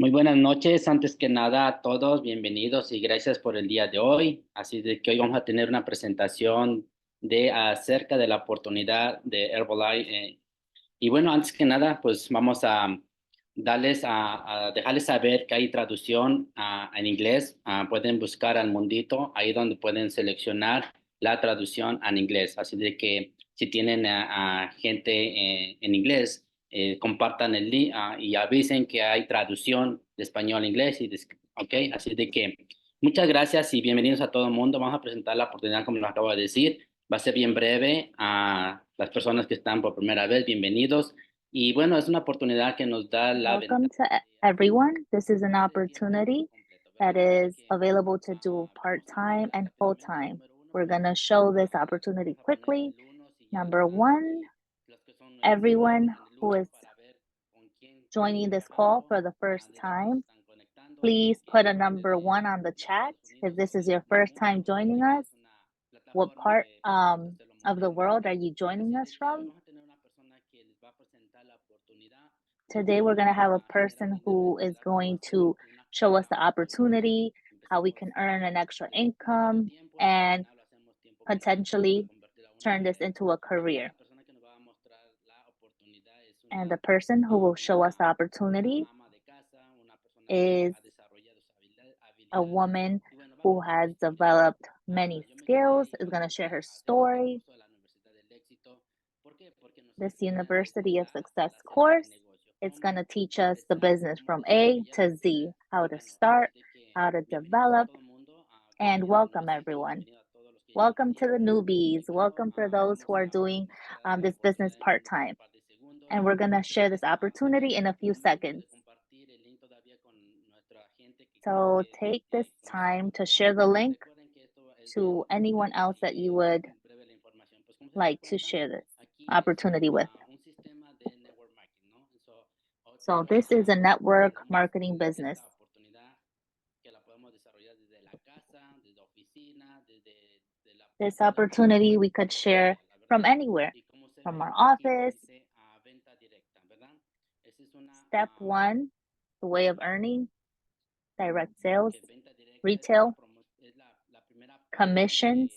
Muy buenas noches, antes que nada a todos, bienvenidos y gracias por el día de hoy. Así de que hoy vamos a tener una presentación de acerca de la oportunidad de Herbalife. Y bueno, antes que nada, pues vamos a a dejarles saber que hay traducción en inglés. Pueden buscar al mundito, ahí donde pueden seleccionar la traducción en inglés. Así de que si tienen a gente en inglés, compartan el link y avisen que hay traducción de español a inglés. Ok, así de que muchas gracias y bienvenidos a todo el mundo. Vamos a presentar la oportunidad como lo acabo de decir. Va a ser bien breve a las personas que están por primera vez, bienvenidos. Y bueno, es una oportunidad que nos da la Welcome ventaja to everyone. This is an opportunity that is que available to do part-time and full-time. We're going to show this opportunity quickly. Number one, everyone who is joining this call for the first time, please put a number one on the chat. If this is your first time joining us, what part of the world are you joining us from? Today, we're going to have a person who is going to show us the opportunity, how we can earn an extra income, and potentially turn this into a career. And the person who will show us the opportunity is a woman who has developed many skills, is going to share her story. This University of Success course, it's going to teach us the business from A to Z, how to start, how to develop, and welcome everyone. Welcome to the newbies. Welcome for those who are doing this business part-time. And we're going to share this opportunity in a few seconds. So take this time to share the link to anyone else that you would like to share this opportunity with. So this is a network marketing business. This opportunity we could share from anywhere, from our office. Step one, the way of earning, direct sales, retail, commissions.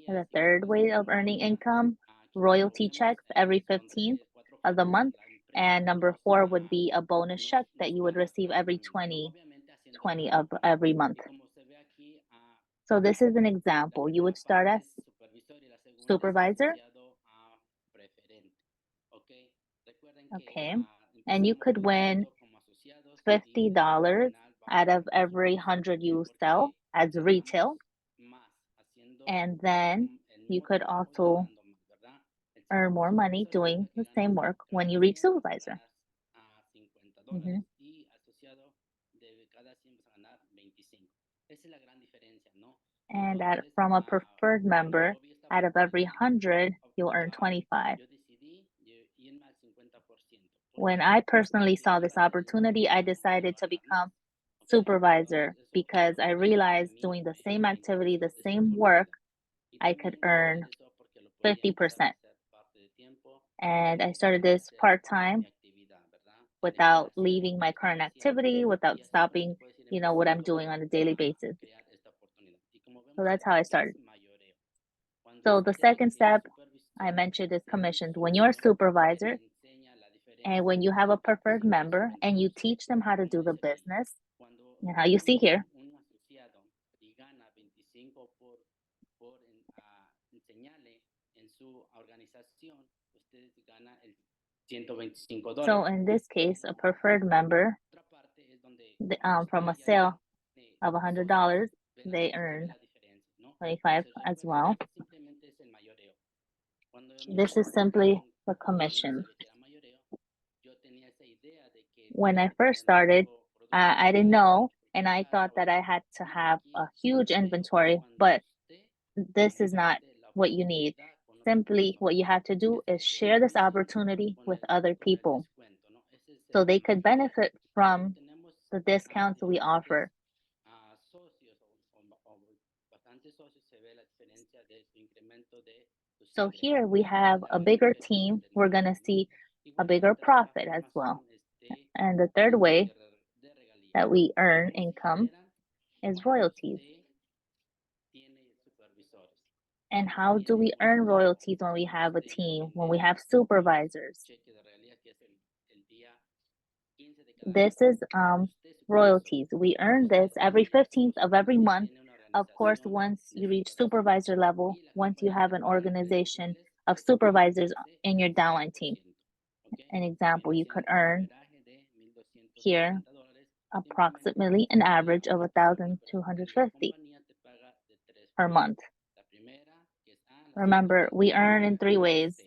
The third way of earning income, royalty checks every 15th of the month. And number four would be a bonus check that you would receive every 20 of every month. So this is an example. You would start as supervisor. Okay. And you could win $50 out of every 100 you sell as retail. And then you could also earn more money doing the same work when you reach supervisor. Mhm. And from a preferred member, out of every 100, you'll earn 25. When I personally saw this opportunity, I decided to become supervisor because I realized doing the same activity, the same work, I could earn 50%. And I started this part-time without leaving my current activity, without stopping, what I'm doing on a daily basis. So that's how I started. So the second step I mentioned is commissions. When you're a supervisor and when you have a preferred member and you teach them how to do the business, and how you see here, so in this case, a preferred member, from a sale of $100, they earn 25 as well. This is simply the commission. When I first started, I didn't know, and I thought that I had to have a huge inventory, but this is not what you need. Simply, what you have to do is share this opportunity with other people so they could benefit from the discounts we offer. So here we have a bigger team. We're going to see a bigger profit as well. And the third way that we earn income is royalties. And how do we earn royalties when we have a team, when we have supervisors? This is royalties. We earn this every 15th of every month. Of course, once you reach supervisor level, once you have an organization of supervisors in your downline team. An example, you could earn here approximately an average of 1,250 per month. Remember, we earn in three ways: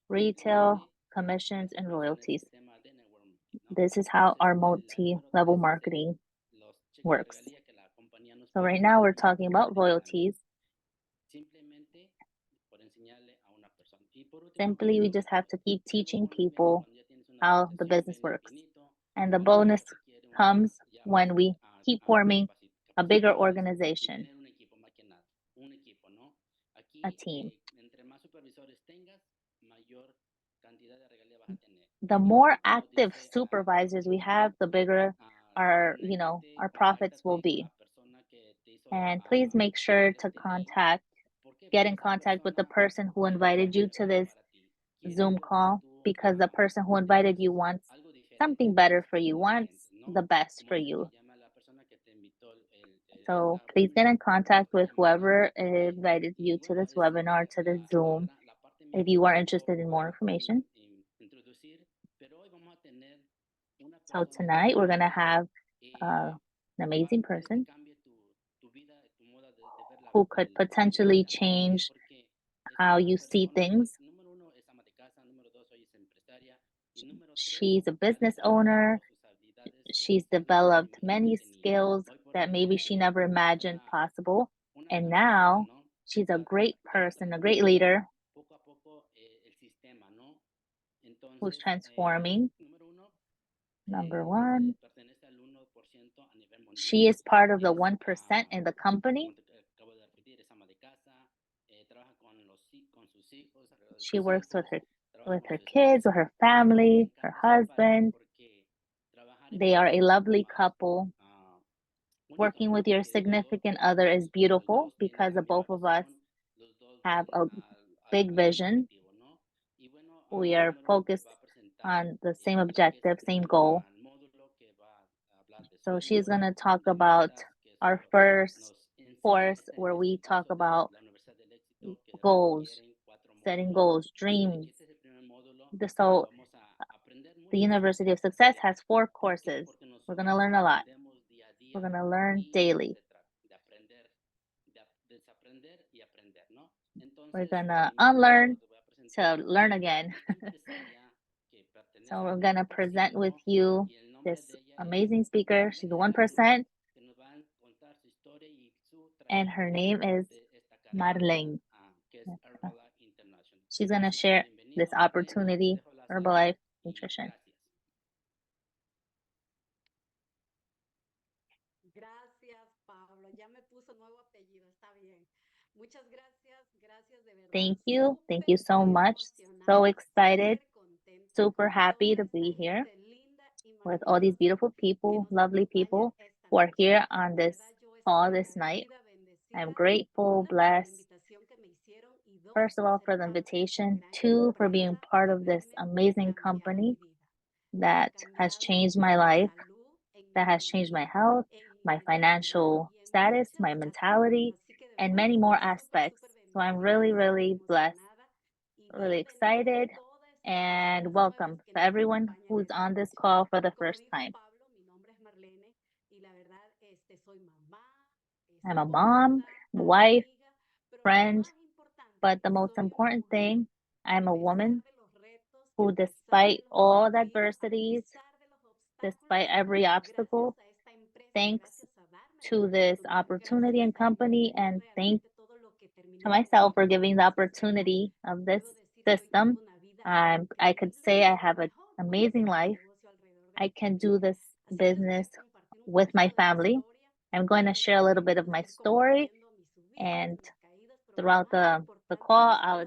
retail, commissions, and royalties. This is how our multi-level marketing works. So right now we're talking about royalties. Simply, we just have to keep teaching people how the business works. And the bonus comes when we keep forming a bigger organization, a team. The more active supervisors we have, the bigger our profits will be. And please make sure to get in contact with the person who invited you to this Zoom call, because the person who invited you wants something better for you, wants the best for you. So please get in contact with whoever invited you to this webinar, to this Zoom, if you are interested in more information. So tonight we're going to have an amazing person who could potentially change how you see things. She's a business owner. She's developed many skills that maybe she never imagined possible. And now she's a great person, a great leader who's transforming. Number one, she is part of the 1% in the company. She works with her kids, or her family, her husband. They are a lovely couple. Working with your significant other is beautiful because the both of us have a big vision. We are focused on the same objective, same goal. So she's going to talk about our first course, where we talk about goals, setting goals, dreams. So the University of Success has 4 courses. We're going to learn a lot. We're going to learn daily. We're going to unlearn to learn again. So we're going to present with you this amazing speaker. She's the 1%. And her name is Marlene. She's going to share this opportunity, Herbalife Nutrition. Thank you. Thank you so much. So excited, super happy to be here with all these beautiful people, lovely people who are here on this call this night. I'm grateful, blessed, first of all, for the invitation, 2, for being part of this amazing company that has changed my life, that has changed my health, my financial status, my mentality, and many more aspects. So I'm really, really blessed, really excited, and welcome to everyone who's on this call for the first time. I'm a mom, wife, friend, but the most important thing, I'm a woman who, despite all the adversities, despite every obstacle, thanks to this opportunity and company, and thanks to myself for giving the opportunity of this system, I could say I have an amazing life. I can do this business with my family. I'm going to share a little bit of my story, and throughout the call,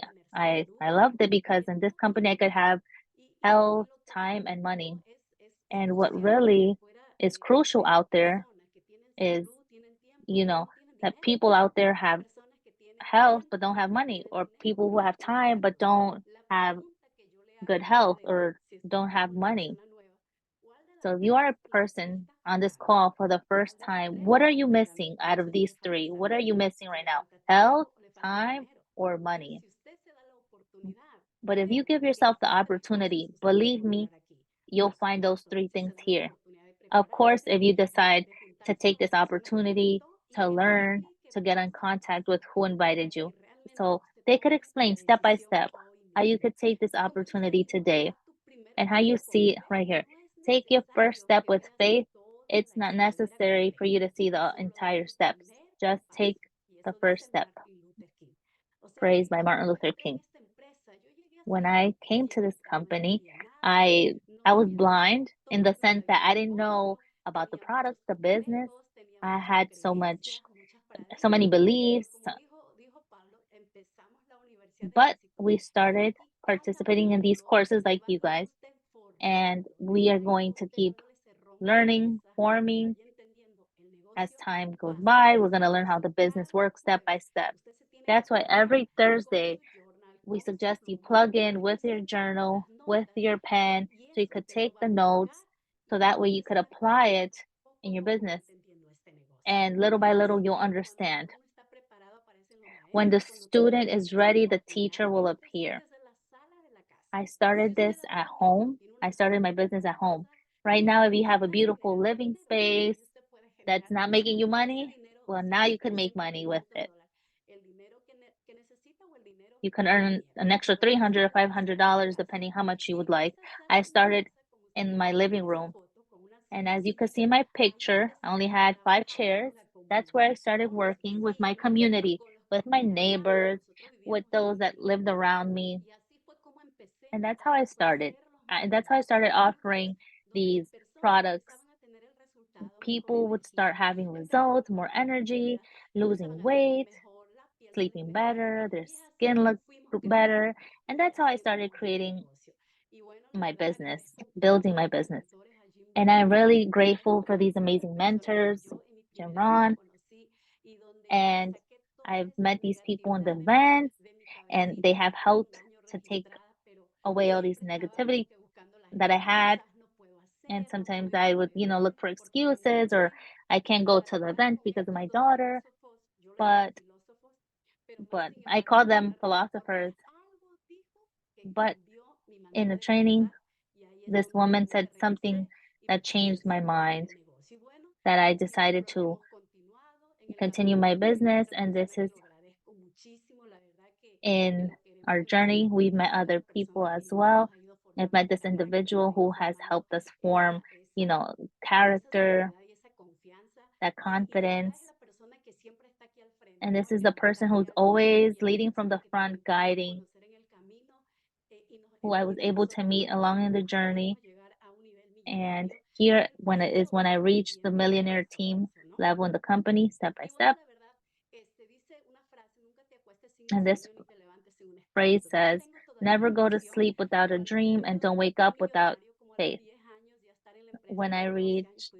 opportunity. I loved it because in this company I could have health, time, and money. And what really is crucial out there is, that people out there have health but don't have money, or people who have time but don't have good health or don't have money. So if you are a person on this call for the first time, what are you missing out of these three? What are you missing right now? Health, time, or money? But if you give yourself the opportunity, believe me, you'll find those three things here. Of course, if you decide to take this opportunity to learn, to get in contact with who invited you. So they could explain step by step how you could take this opportunity today and how you see it right here. Take your first step with faith. It's not necessary for you to see the entire steps. Just take the first step. Praised by Martin Luther King. When I came to this company, I was blind in the sense that I didn't know about the products, the business. I had so many beliefs, but we started participating in these courses like you guys, and we are going to keep learning, forming as time goes by. We're going to learn how the business works step by step. That's why every Thursday we suggest you plug in with your journal, with your pen, so you could take the notes, so that way you could apply it in your business. And little by little, you'll understand. When the student is ready, the teacher will appear. I started this at home. I started my business at home. Right now, if you have a beautiful living space that's not making you money, well, now you can make money with it. You can earn an extra $300 or $500 depending how much you would like. I started in my living room, and as you can see in my picture, I only had 5 chairs. That's where I started working with my community, with my neighbors, with those that lived around me. And that's how I started. That's how I started offering these products. People would start having results, more energy, losing weight, sleeping better, their skin looked better. And that's how I started creating my business, building my business. And I'm really grateful for these amazing mentors, Jim Ron, and I've met these people in the events, and they have helped to take away all these negativity that I had. And sometimes I would, look for excuses, or I can't go to the event because of my daughter. But I call them philosophers. But in the training, this woman said something that changed my mind, that I decided to continue my business. And this is in our journey. We've met other people as well. I've met this individual who has helped us form, character, that confidence. And this is the person who's always leading from the front, guiding, who I was able to meet along in the journey. And here, when I reached the millionaire team level in the company, step by step. And this phrase says, never go to sleep without a dream, and don't wake up without faith. When I reached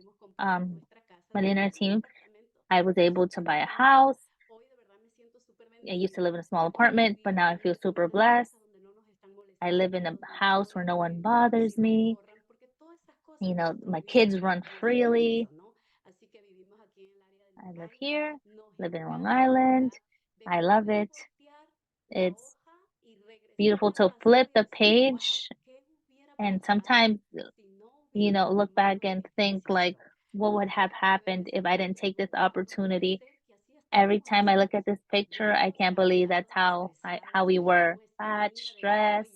millionaire team, I was able to buy a house. I used to live in a small apartment, but now I feel super blessed. I live in a house where no one bothers me. My kids run freely. I live here, live in Long Island. I love it. It's beautiful to flip the page and sometimes, look back and think like, what would have happened if I didn't take this opportunity? Every time I look at this picture, I can't believe that's how we were. Fat, stressed,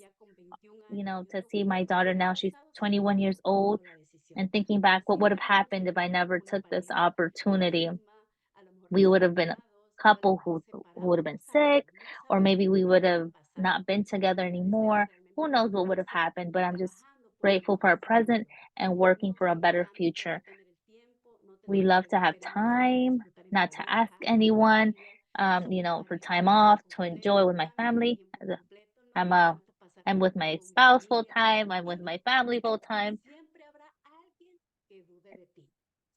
to see my daughter now, she's 21 years old, and thinking back, what would have happened if I never took this opportunity? We would have been a couple who would have been sick, or maybe we would have not been together anymore. Who knows what would have happened? But I'm just grateful for our present and working for a better future. We love to have time, not to ask anyone, for time off to enjoy with my family. I'm with my spouse full time. I'm with my family full time.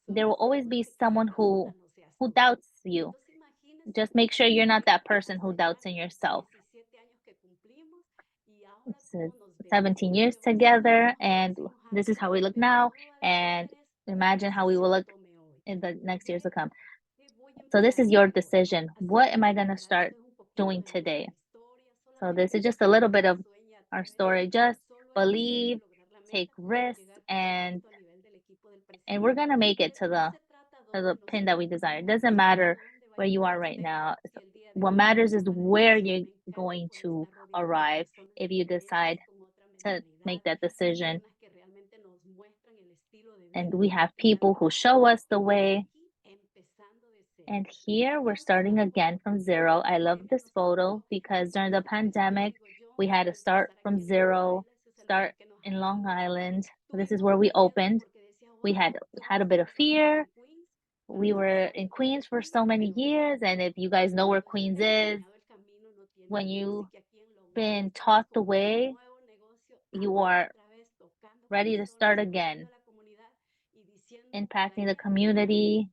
There will always be someone who doubts you. just make sure you're not that person who doubts in yourself. It's 17 years together, and this is how we look now, and imagine how we will look in the next years to come. So this is your decision. What am I going to start doing today? So this is just a little bit of our story. Just believe, take risks, and we're going to make it to the pin that we desire. It doesn't matter where you are right now. What matters is where you're going to arrive if you decide to make that decision. And we have people who show us the way. And here we're starting again from zero. I love this photo because during the pandemic, we had to start from zero, start in Long Island. This is where we opened. We had a bit of fear. We were in Queens for so many years, and if you guys know where Queens is, when you've been taught the way, you are ready to start again, impacting the community.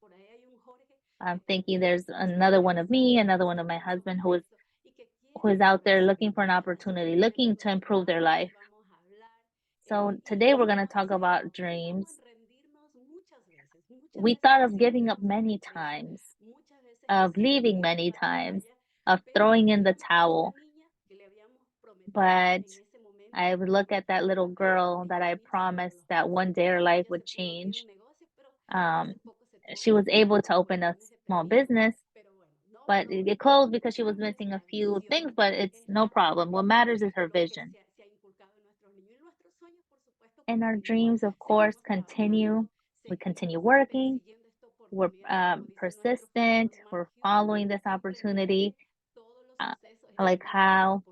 I'm thinking there's another one of me, another one of my husband who is out there looking for an opportunity, looking to improve their life. So today we're going to talk about dreams. We thought of giving up many times, of leaving many times, of throwing in the towel. But I would look at that little girl that I promised that one day her life would change. She was able to open a small business, but it closed because she was missing a few things, but it's no problem. What matters is her vision. And our dreams, of course, continue. We continue working. We're persistent. We're following this opportunity. I like how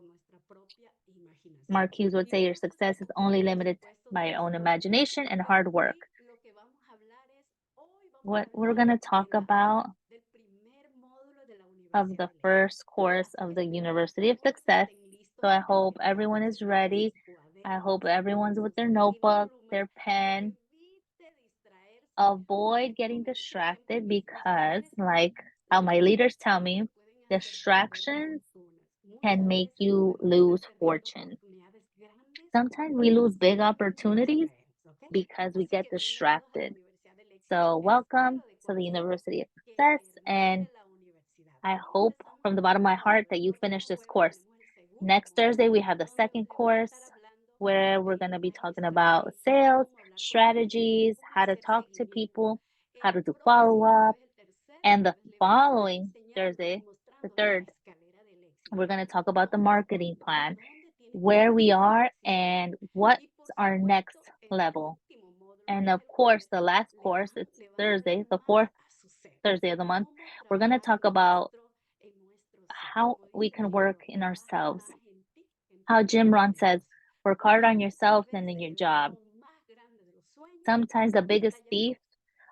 Mark Hughes would say your success is only limited by your own imagination and hard work. What we're going to talk about of the first course of the University of Success. So I hope everyone is ready. I hope everyone's with their notebook, their pen. Avoid getting distracted because, like how my leaders tell me, distractions can make you lose fortune. Sometimes we lose big opportunities because we get distracted. So welcome to the University of Success, and I hope from the bottom of my heart that you finish this course. Next Thursday, we have the second course where we're going to be talking about sales, strategies, how to talk to people, how to do follow-up. And the following Thursday, the third, we're going to talk about the marketing plan, where we are and what's our next level. And of course, the last course, it's Thursday, the fourth Thursday of the month, we're going to talk about how we can work in ourselves. How Jim Rohn says, work hard on yourself and in your job. Sometimes the biggest thief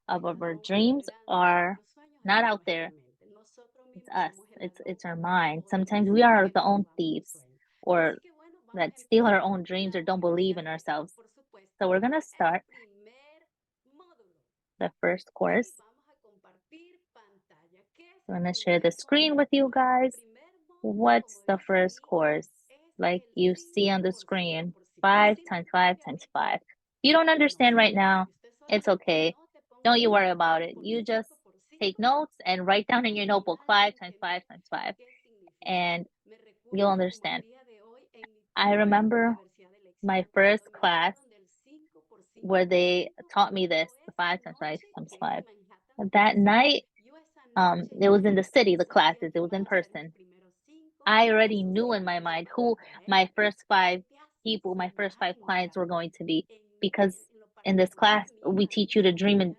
of our dreams are not out there. It's us. It's our mind. Sometimes we are the own thieves, or that steal our own dreams or don't believe in ourselves. So we're going to start the first course. I'm going to share the screen with you guys. What's the first course? Like you see on the screen, 5 times 5 times 5. If you don't understand right now, it's okay. Don't you worry about it. You just take notes and write down in your notebook 5 times 5 times 5, and you'll understand. I remember my first class where they taught me this, the 5 times 5 times 5. That night, it was in the city, the classes, it was in person. I already knew in my mind who my first 5 people, my first 5 clients were going to be, because in this class, we teach you to dream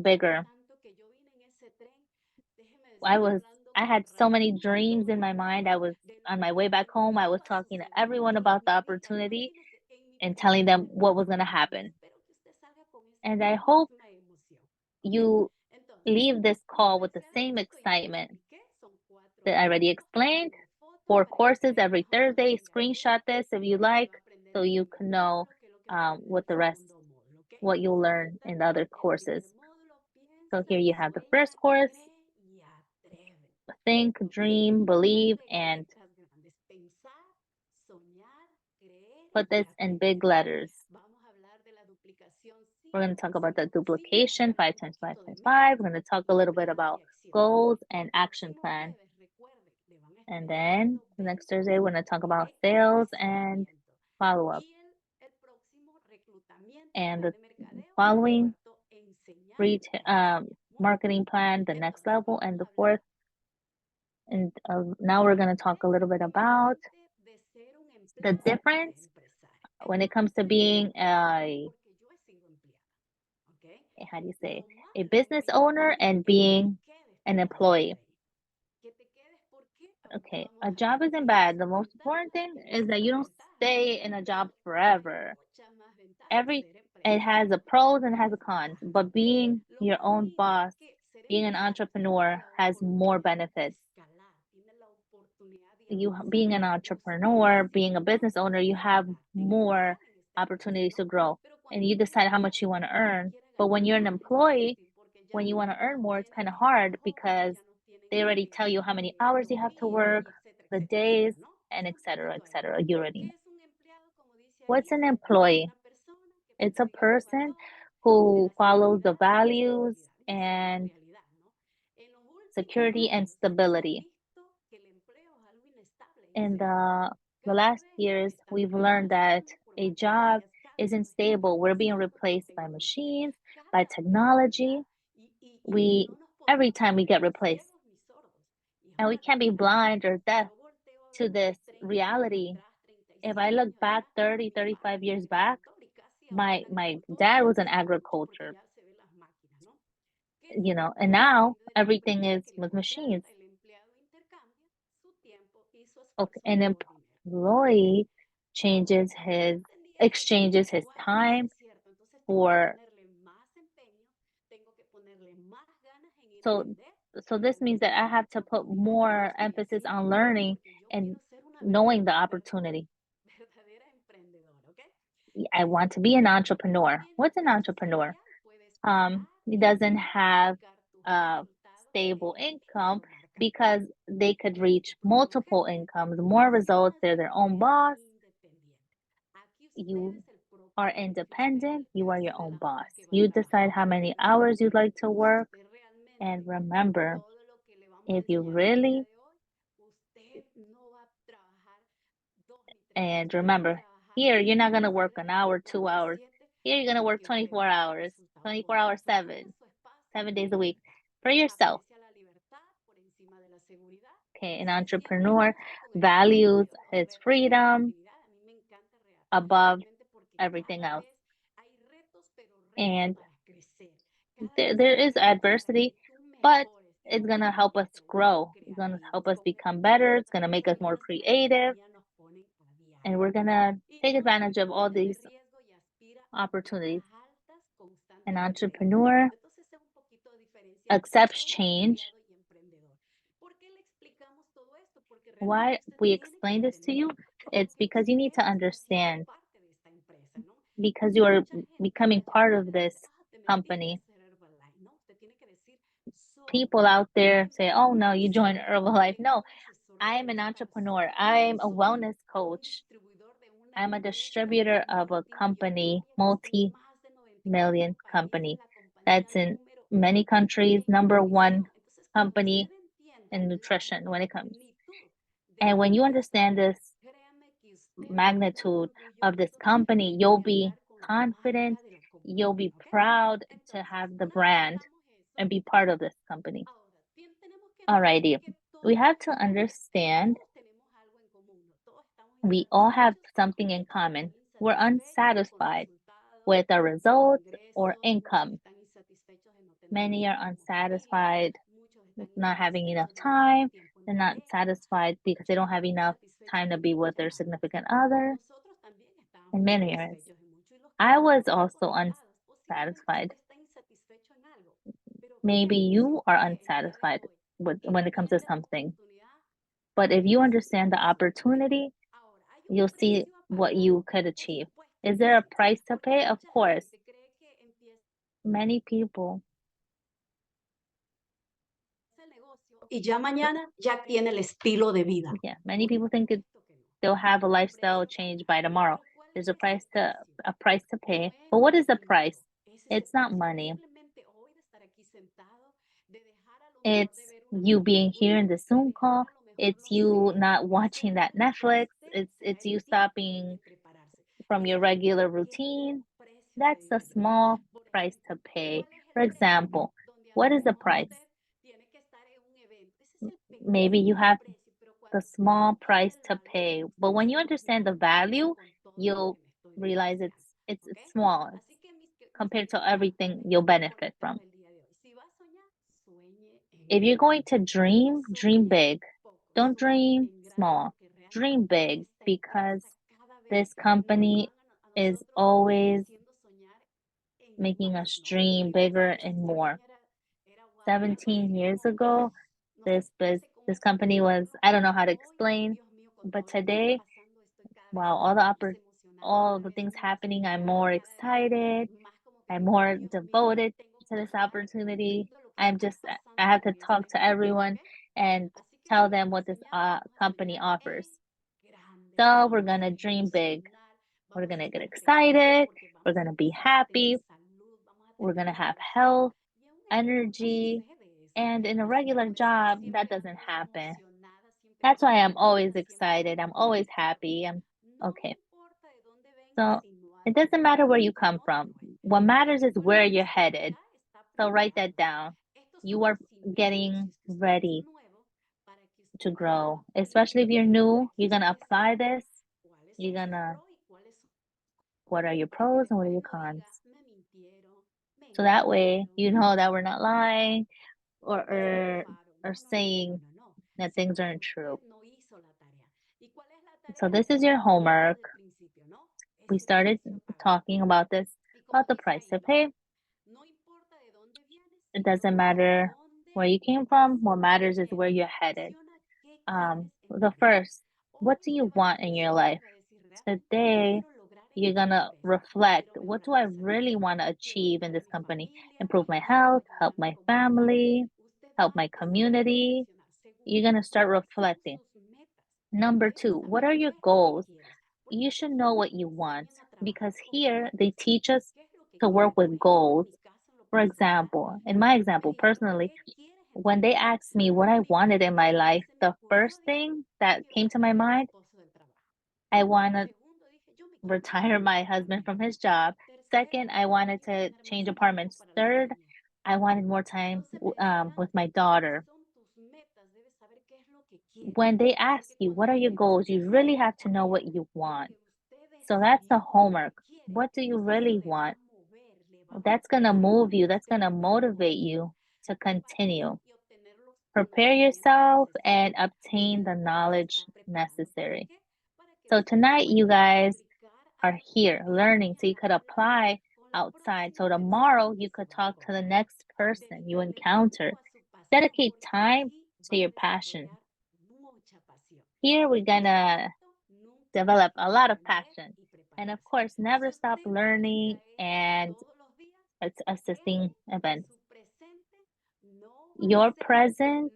bigger. I had so many dreams in my mind. I was on my way back home. I was talking to everyone about the opportunity and telling them what was going to happen. And I hope you leave this call with the same excitement that I already explained. 4 courses every Thursday. Screenshot this if you like, so you can know what you'll learn in the other courses. So here you have the first course. think, dream, believe, and put this in big letters. We're going to talk about the duplication, 5 times 5 times 5. We're going to talk a little bit about goals and action plan. And then the next Thursday, we're going to talk about sales and follow-up. And the following marketing plan, the next level, and the fourth. And now we're going to talk a little bit about the difference when it comes to being how do you say, a business owner and being an employee. Okay, a job isn't bad. The most important thing is that you don't stay in a job forever. It has a pros and it has a cons, but being your own boss, being an entrepreneur has more benefits. You being an entrepreneur, being a business owner, you have more opportunities to grow and you decide how much you want to earn. But when you're an employee, when you want to earn more, it's kind of hard because they already tell you how many hours you have to work, the days, and etc. etc. You already know. What's an employee? It's a person who follows the values and security and stability. In the last years, we've learned that a job isn't stable. We're being replaced by machines, by technology. Every time we get replaced. And we can't be blind or deaf to this reality. If I look back 30, 35 years back, my dad was in agriculture, and now everything is with machines. Okay, an employee exchanges his time for so this means that I have to put more emphasis on learning and knowing the opportunity. I want to be an entrepreneur. What's an entrepreneur? He doesn't have a stable income because they could reach multiple incomes, more results. They're their own boss. You are independent. You are your own boss. You decide how many hours you'd like to work. And remember, if you really and remember, here you're not going to work an hour, 2 hours. Here you're going to work 24 hours, 24 hours, 7 days a week for yourself. Okay, an entrepreneur values his freedom above everything else. And there is adversity, but it's going to help us grow. It's going to help us become better. It's going to make us more creative. And we're going to take advantage of all these opportunities. An entrepreneur accepts change. Why we explain this to you? It's because you need to understand, because you are becoming part of this company. People out there say, oh no, you joined Herbalife. No, I'm an entrepreneur. I'm a wellness coach. I'm a distributor of a company, multi-million company. That's in many countries, #1 company in nutrition when it comes. And when you understand this magnitude of this company, you'll be confident, you'll be proud to have the brand and be part of this company. Alrighty, we have to understand we all have something in common. We're unsatisfied with the results or income. Many are unsatisfied with not having enough time. They're not satisfied because they don't have enough time to be with their significant other. In many areas. I was also unsatisfied. Maybe you are unsatisfied when it comes to something. But if you understand the opportunity, you'll see what you could achieve. Is there a price to pay? Of course. Many people y ya mañana ya tiene el estilo de vida. Yeah, many people think they'll have a lifestyle change by tomorrow. There's a price to pay. But what is the price? It's not money. It's you being here in the Zoom call. It's you not watching that Netflix. It's you stopping from your regular routine. That's a small price to pay. For example, what is the price? Maybe you have the small price to pay, but when you understand the value, you'll realize it's small. It's compared to everything you'll benefit from. If you're going to dream, dream big. Don't dream small. Dream big because this company is always making us dream bigger and more. 17 years ago, this company was, I don't know how to explain, but today, wow, all the things happening, I'm more excited. I'm more devoted to this opportunity. I have to talk to everyone and tell them what this company offers. So we're gonna dream big. We're gonna get excited. We're gonna be happy. We're gonna have health, energy, and in a regular job, that doesn't happen. That's why I'm always excited. I'm always happy. I'm okay. So it doesn't matter where you come from. What matters is where you're headed. So write that down. You are getting ready to grow, especially if you're new. You're going to apply this. You're going to, what are your pros and what are your cons? So that way, you know that we're not lying or saying that things aren't true. So this is your homework. We started talking about this, about the price to pay. It doesn't matter where you came from. What matters is where you're headed. The first, what do you want in your life? Today, you're gonna reflect, what do I really want to achieve in this company? Improve my health, help my family, help my community. You're gonna start reflecting. Number two, what are your goals? You should know what you want because here they teach us to work with goals. For example, in my example, personally, when they asked me what I wanted in my life, the first thing that came to my mind, I want to retire my husband from his job. Second, I wanted to change apartments. Third, I wanted more time with my daughter. When they ask you, what are your goals? You really have to know what you want. So that's the homework. What do you really want? That's going to move you, that's going to motivate you to continue. Prepare yourself and obtain the knowledge necessary. So tonight, you guys are here learning so you could apply outside. So tomorrow, you could talk to the next person you encounter. Dedicate time to your passion. Here, we're going to develop a lot of passion. And of course, never stop learning and assisting events. Your present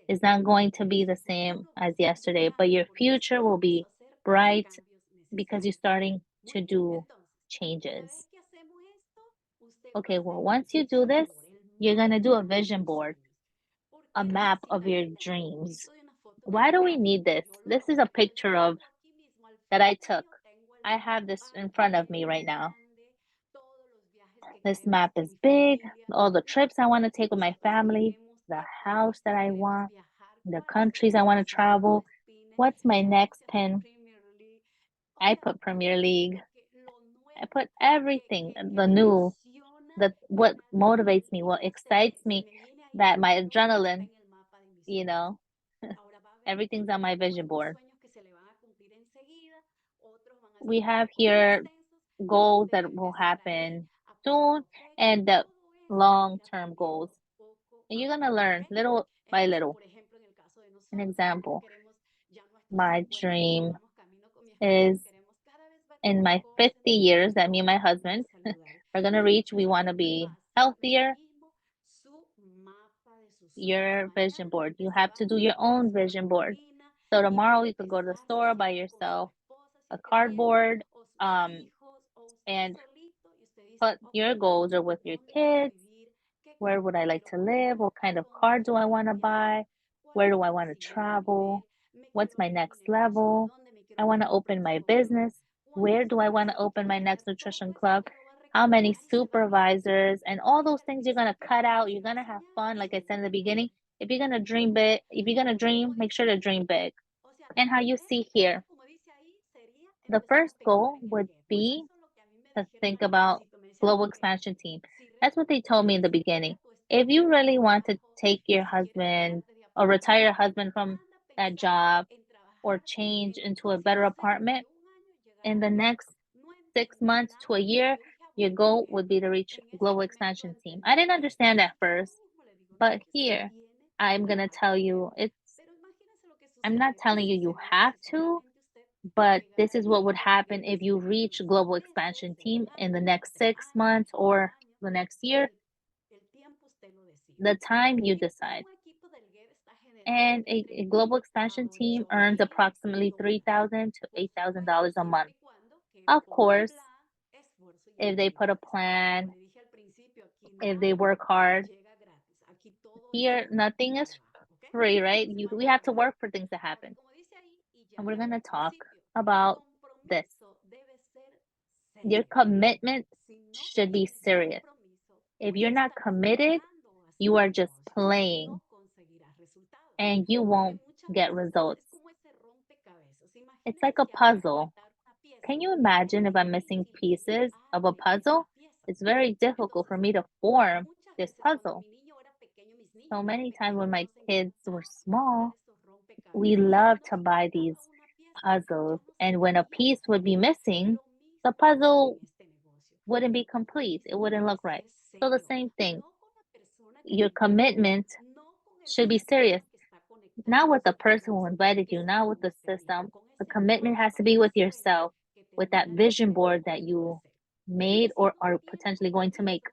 is not going to be the same as yesterday, but your future will be bright because you're starting to do changes. Okay, well, once you do this, you're going to do a vision board, a map of your dreams. Why do we need this? This is a picture of that I took. I have this in front of me right now. This map is big, all the trips I want to take with my family, the house that I want, the countries I want to travel. What's my next pin? I put Premier League. I put everything, the new, what motivates me, what excites me, that my adrenaline, you know, everything's on my vision board. We have here goals that will happen soon and the long-term goals. And you're gonna learn little by little. An example, my dream is in my 50 years that me and my husband are gonna reach, we wanna be healthier, your vision board. You have to do your own vision board. So tomorrow you could go to the store, buy yourself a cardboard, and put your goals or with your kids. Where would I like to live? What kind of car do I want to buy? Where do I want to travel? What's my next level? I want to open my business. Where do I want to open my next nutrition club? How many supervisors and all those things you're going to cut out. You're going to have fun. Like I said in the beginning, if you're going to dream big, if you're going to dream, make sure to dream big. And how you see here, the first goal would be to think about global expansion team. That's what they told me in the beginning. If you really want to take your husband or retire your husband from that job or change into a better apartment in the next 6 months to a year, your goal would be to reach global expansion team. I didn't understand at first, but here I'm gonna tell you I'm not telling you you have to, but this is what would happen if you reach global expansion team in the next 6 months or the next year, the time you decide. And a global expansion team earns approximately $3,000 to $8,000 a month. Of course, if they put a plan, if they work hard. Here, nothing is free, right? We have to work for things to happen. And we're going to talk about this. Your commitment should be serious. If you're not committed, you are just playing and you won't get results. It's like a puzzle. Can you imagine if I'm missing pieces of a puzzle? It's very difficult for me to form this puzzle. So many times when my kids were small, we loved to buy these puzzles. And when a piece would be missing, the puzzle wouldn't be complete. It wouldn't look right. So the same thing, your commitment should be serious. Not with the person who invited you, not with the system. The commitment has to be with yourself, with that vision board that you made or are potentially going to make.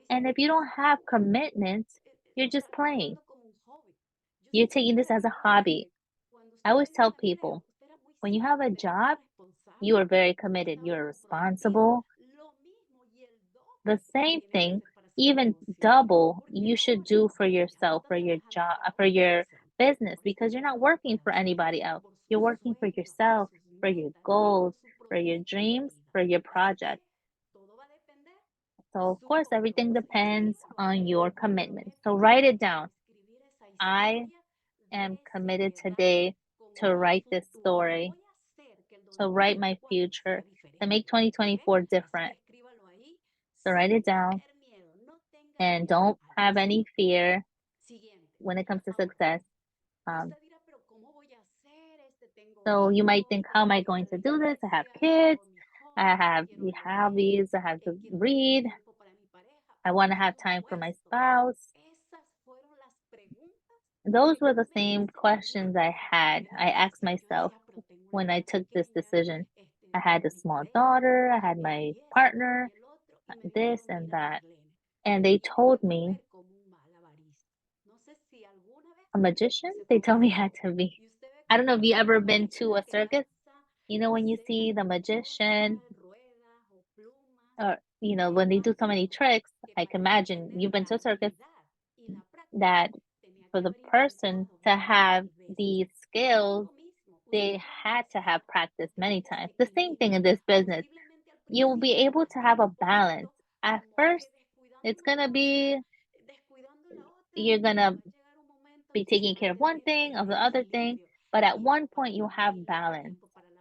And if you don't have commitment, you're just playing. You're taking this as a hobby. I always tell people, when you have a job, you are very committed. You're responsible. The same thing, even double, you should do for yourself, for your job, for your business, because you're not working for anybody else. You're working for yourself, for your goals, for your dreams, for your project. So, of course, everything depends on your commitment. So, write it down. I am committed today to write this story, to write my future, to make 2024 different. So, write it down and don't have any fear when it comes to success. So you might think, how am I going to do this? I have kids, I have the hobbies, I have to read, I want to have time for my spouse. Those were the same questions I had. I asked myself when I took this decision. I had a small daughter, I had my partner, this and that. And they told me, a magician? They told me I had to be. I don't know if you ever been to a circus. You know, when you see the magician, or, when they do so many tricks, I can imagine you've been to a circus, that for the person to have these skills, they had to have practiced many times. The same thing in this business. You will be able to have a balance. At first, it's going to be, you're going to be taking care of one thing, of the other thing, but at one point you have balance.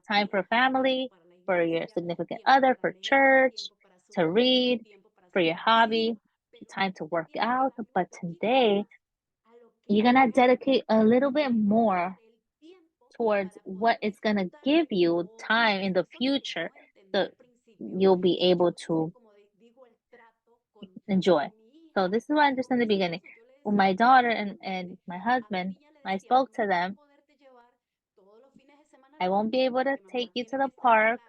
Time for family, for your significant other, for church, to read, for your hobby, time to work out. But today, you're gonna dedicate a little bit more towards what it's gonna give you time in the future, so you'll be able to enjoy. So this is what I understand in the beginning. With my daughter and my husband, I spoke to them. I won't be able to take you to the park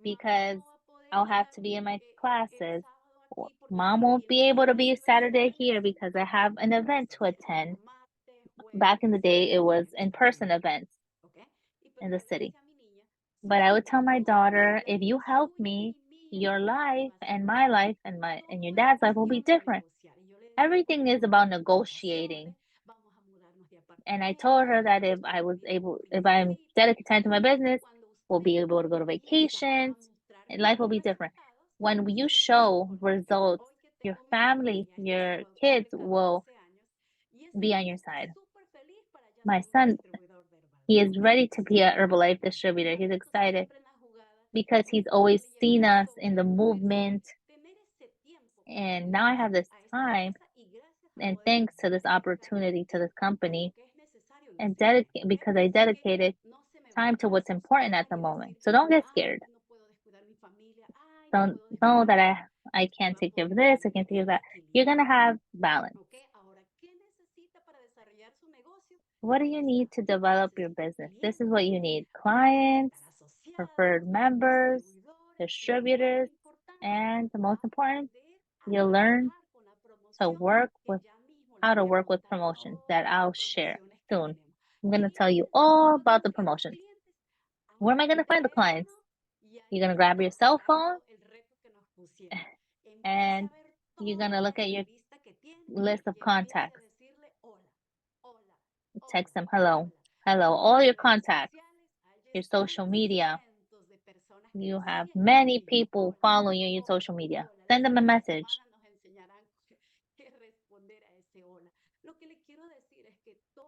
because I'll have to be in my classes. Mom won't be able to be Saturday here because I have an event to attend. Back in the day, it was in-person events in the city. But I would tell my daughter, if you help me, your life and my life and your dad's life will be different. Everything is about negotiating. And I told her that if I'm dedicated time to my business, we'll be able to go to vacations and life will be different. When you show results, your family, your kids will be on your side. My son, he is ready to be a Herbalife distributor. He's excited because he's always seen us in the movement. And now I have this time, and thanks to this opportunity to this company, and because I dedicated time to what's important at the moment. So don't get scared. Don't know that I can't take care of this, I can't take care of that. You're gonna have balance. What do you need to develop your business? This is what you need: clients, preferred members, distributors, and the most important, you'll learn to work with how to work with promotions that I'll share soon. I'm going to tell you all about the promotions. Where am I going to find the clients? You're going to grab your cell phone and you're going to look at your list of contacts. Text them, hello, hello, all your contacts, your social media. You have many people following you on your social media. Send them a message.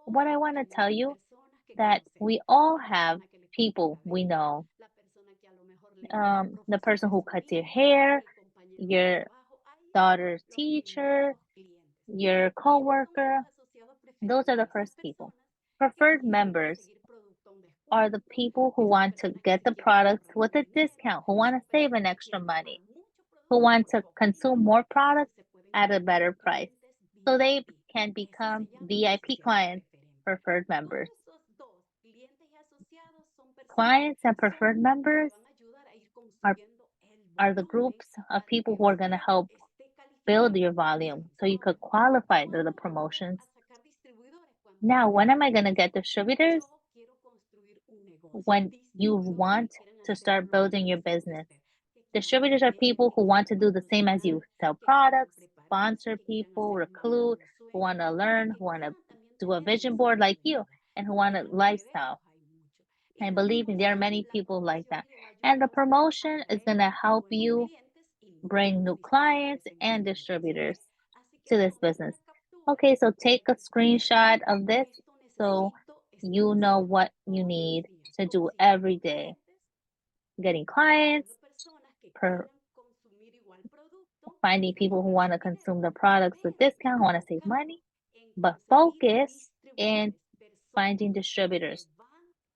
What I want to tell you that we all have people we know. The person who cuts your hair, your daughter's teacher, your coworker. Those are the first people. Preferred members are the people who want to get the products with a discount, who want to save an extra money, who want to consume more products at a better price. So they can become VIP clients, preferred members. Clients and preferred members are the groups of people who are going to help build your volume so you could qualify to the promotions. Now, when am I going to get distributors? When you want to start building your business. Distributors are people who want to do the same as you: sell products, sponsor people, recruit, who want to learn, who want to do a vision board like you, and who want a lifestyle. And believe me, there are many people like that. And the promotion is going to help you bring new clients and distributors to this business. Okay, so take a screenshot of this so you know what you need to do every day. Getting clients, finding people who want to consume the products with discount, who want to save money, but focus in finding distributors,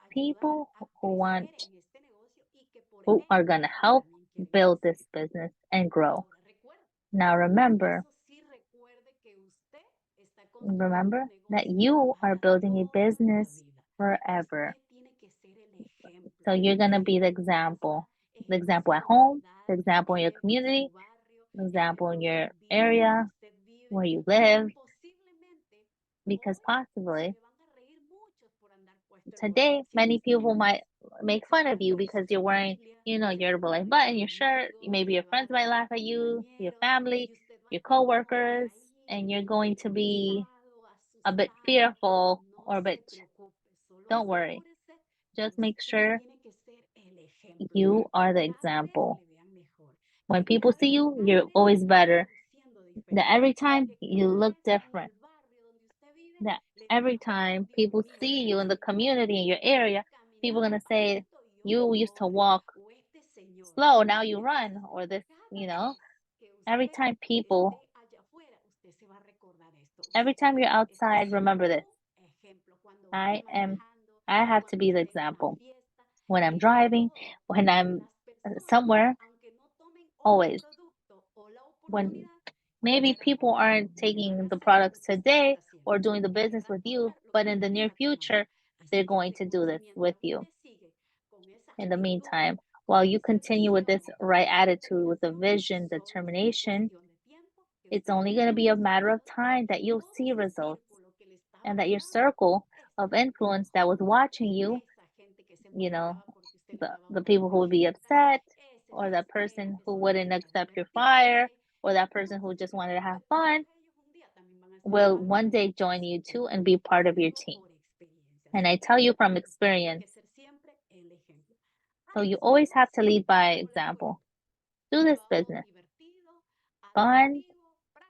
people who are going to help build this business and grow. Now remember that you are building a business forever. So you're going to be the example at home, the example in your community, the example in your area where you live, because possibly today many people might make fun of you because you're wearing, your Herbalife button, your shirt. Maybe your friends might laugh at you, your family, your coworkers, and you're going to be a bit fearful or a bit. Don't worry. Just make sure you are the example. When people see you, you're always better. That every time you look different. That every time people see you in the community, in your area, people are going to say, you used to walk slow, now you run, or this, every time you're outside, remember this. I have to be the example. When I'm driving, when I'm somewhere, always. When maybe people aren't taking the products today or doing the business with you, but in the near future, they're going to do this with you. In the meantime, while you continue with this right attitude, with the vision, determination, it's only going to be a matter of time that you'll see results and that your circle of influence that was watching you, you know, the people who would be upset, or that person who wouldn't accept your fire, or that person who just wanted to have fun, will one day join you too and be part of your team. And I tell you from experience, so you always have to lead by example. Do this business. Fun,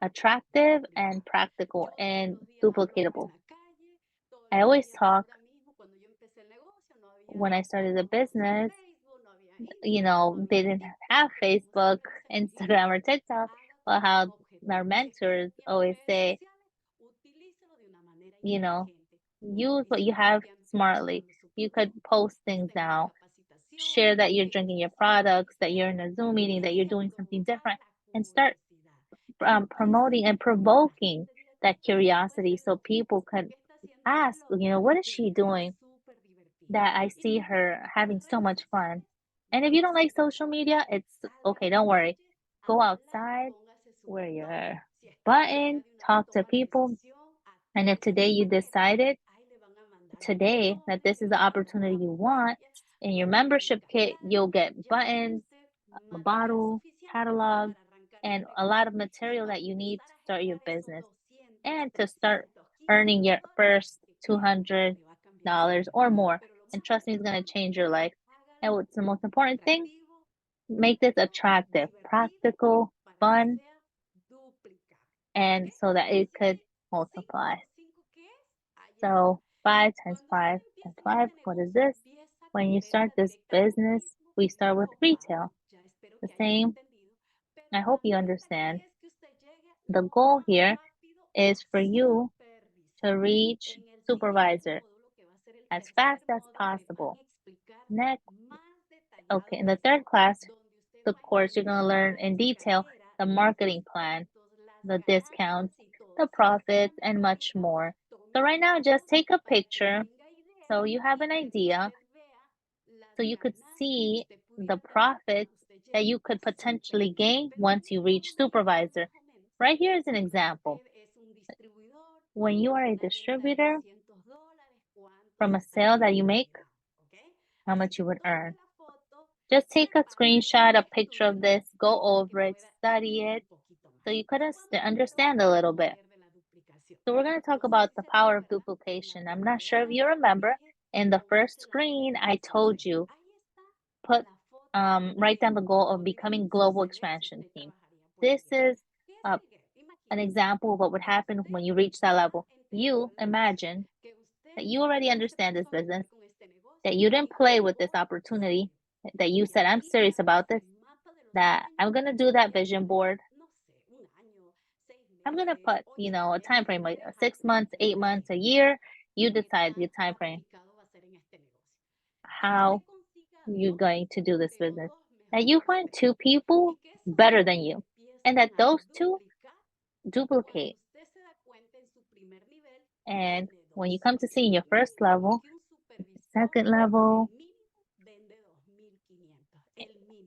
attractive, and practical and duplicatable. I always talk when I started the business, they didn't have Facebook, Instagram, or TikTok, but how our mentors always say, use what you have smartly. You could post things now, share that you're drinking your products, that you're in a Zoom meeting, that you're doing something different, and start promoting and provoking that curiosity so people could ask, what is she doing that I see her having so much fun? And if you don't like social media, it's okay, don't worry. Go outside, wear your button, talk to people. And if today you decided that this is the opportunity you want, in your membership kit, you'll get buttons, a bottle, catalog, and a lot of material that you need to start your business and to start earning your first $200 or more. And trust me, it's going to change your life. And what's the most important thing? Make this attractive, practical, fun, and so that it could multiply. So 5 times 5 times 5, what is this? When you start this business, we start with retail. The same. I hope you understand. The goal here is for you to reach supervisor as fast as possible. Next, okay, in the third class, the course you're going to learn in detail the marketing plan, the discounts, the profits, and much more. So right now, just take a picture so you have an idea, so you could see the profits that you could potentially gain once you reach supervisor. Right here is an example. When you are a distributor, from a sale that you make, how much you would earn. Just take a screenshot, a picture of this, go over it, study it, so you could understand a little bit. So we're going to talk about the power of duplication. I'm not sure if you remember, in the first screen, I told you, write down the goal of becoming global expansion team. This is an example of what would happen when you reach that level. You imagine that you already understand this business, that you didn't play with this opportunity, that you said, I'm serious about this, that I'm going to do that vision board. I'm going to put, a time frame, like 6 months, 8 months, a year. You decide the time frame. How you're going to do this business. That you find 2 people better than you, and that those 2 duplicate. And when you come to see in your first level, second level,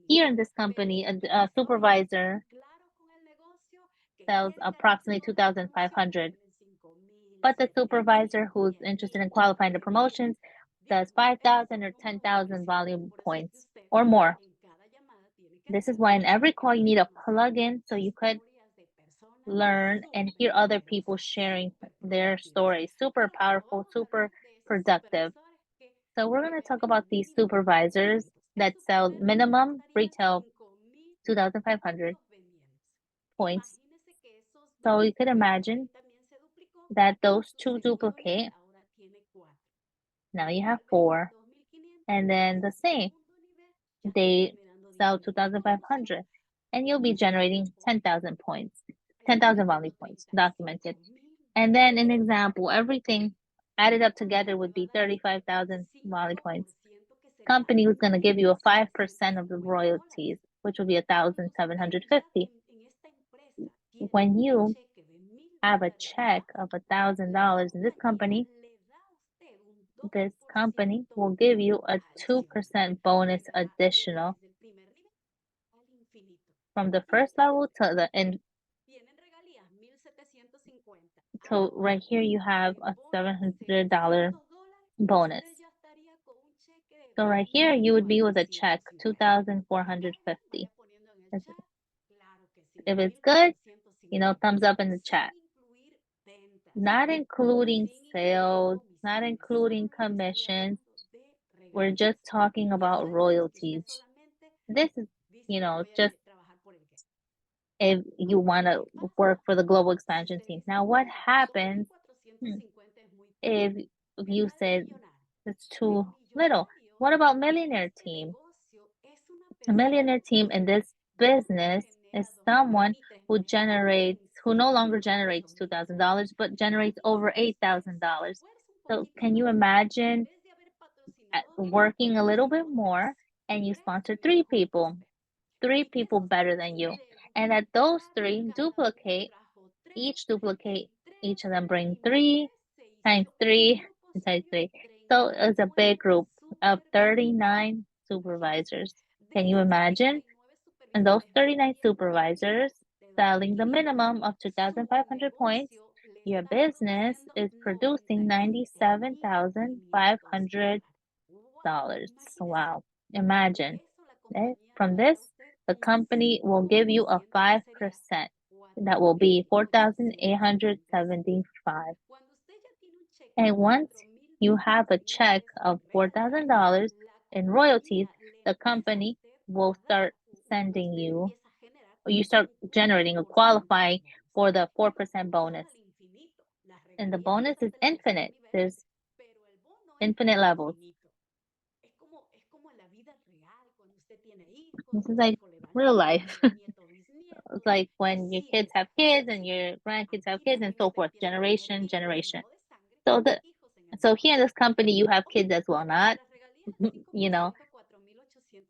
here in this company, a supervisor sells approximately 2,500. But the supervisor who's interested in qualifying the promotions does 5,000 or 10,000 volume points or more. This is why in every call you need a plug-in so you could learn and hear other people sharing their stories. Super powerful, super productive. So we're going to talk about these supervisors that sell minimum retail 2,500 points. So you could imagine that those 2 duplicate. Now you have 4. And then the same. They sell 2,500. And you'll be generating 10,000 points. 10,000 value points documented. And then an example, everything added up together would be 35,000 value points. Company was going to give you a 5% of the royalties, which would be 1,750. When you have a check of $1,000 in this company, this company will give you a 2% bonus additional from the first level to the end. So right here you have a $700 bonus. So right here you would be with a check, 2,450. If it's good, thumbs up in the chat. Not including sales, not including commissions. We're just talking about royalties. This is, just if you want to work for the global expansion team. Now, what happens if you said it's too little? What about millionaire team? A millionaire team in this business is someone who no longer generates $2,000, but generates over $8,000. So can you imagine working a little bit more and you sponsor three people better than you, and that those three each of them bring 3 times 3 times 3. So it's a big group of 39 supervisors. Can you imagine? And those 39 supervisors selling the minimum of 2,500 points, your business is producing $97,500. Wow. Imagine. From this, the company will give you a 5%. That will be 4,875. And once you have a check of $4,000 in royalties, the company will start sending you, or you start generating or qualifying for the 4% bonus. And the bonus is infinite. There's infinite levels. This is like real life. It's like when your kids have kids and your grandkids have kids and so forth, generation. So here in this company you have kids as well, not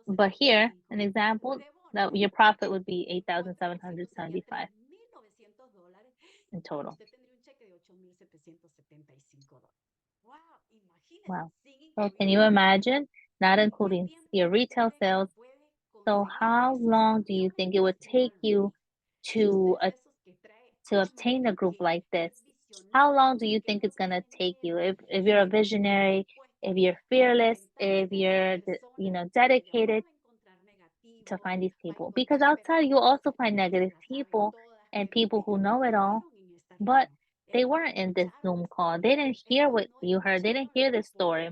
but here an example that your profit would be 8,775 in total. Wow. So can you imagine, not including your retail sales? So how long do you think it would take you to obtain a group like this? How long do you think it's gonna take you? If you're a visionary, if you're fearless, if you're dedicated to find these people, because outside you'll also find negative people and people who know it all, but they weren't in this Zoom call. They didn't hear what you heard. They didn't hear this story.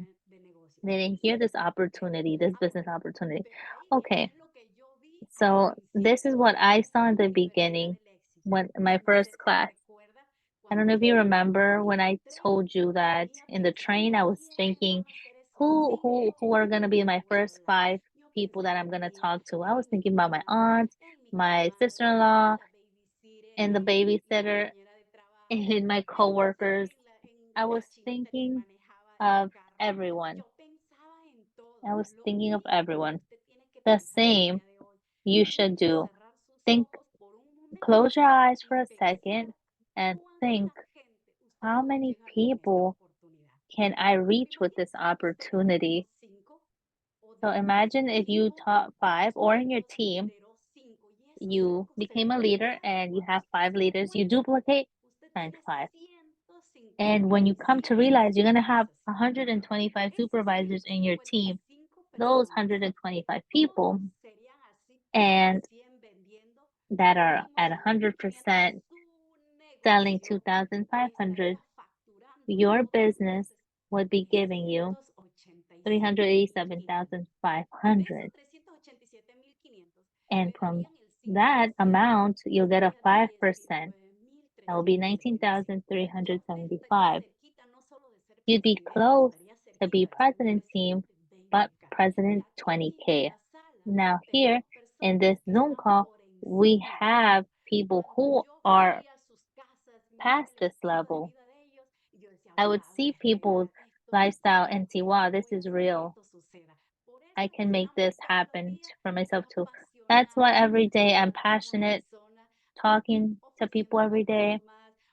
They didn't hear this opportunity, this business opportunity. Okay, so this is what I saw in the beginning when my first class. I don't know if you remember when I told you that in the train I was thinking who are gonna be my first 5 people that I'm gonna talk to. I was thinking about my aunt, my sister-in-law, and the babysitter, and my coworkers. I was thinking of everyone. I was thinking of everyone. The same you should do. Close your eyes for a second and think, how many people can I reach with this opportunity? So imagine if you taught 5, or in your team, you became a leader and you have 5 leaders, you duplicate times 5. And when you come to realize you're going to have 125 supervisors in your team, those 125 people, and that are at 100% selling 2,500, your business would be giving you 387,500. And from that amount, you'll get a 5%. That will be 19,375. You'd be close to be president team, but president 20K. Now here in this Zoom call, we have people who are past this level. I would see people's lifestyle and see, wow, this is real. I can make this happen for myself too. That's why every day I'm passionate, talking to people every day,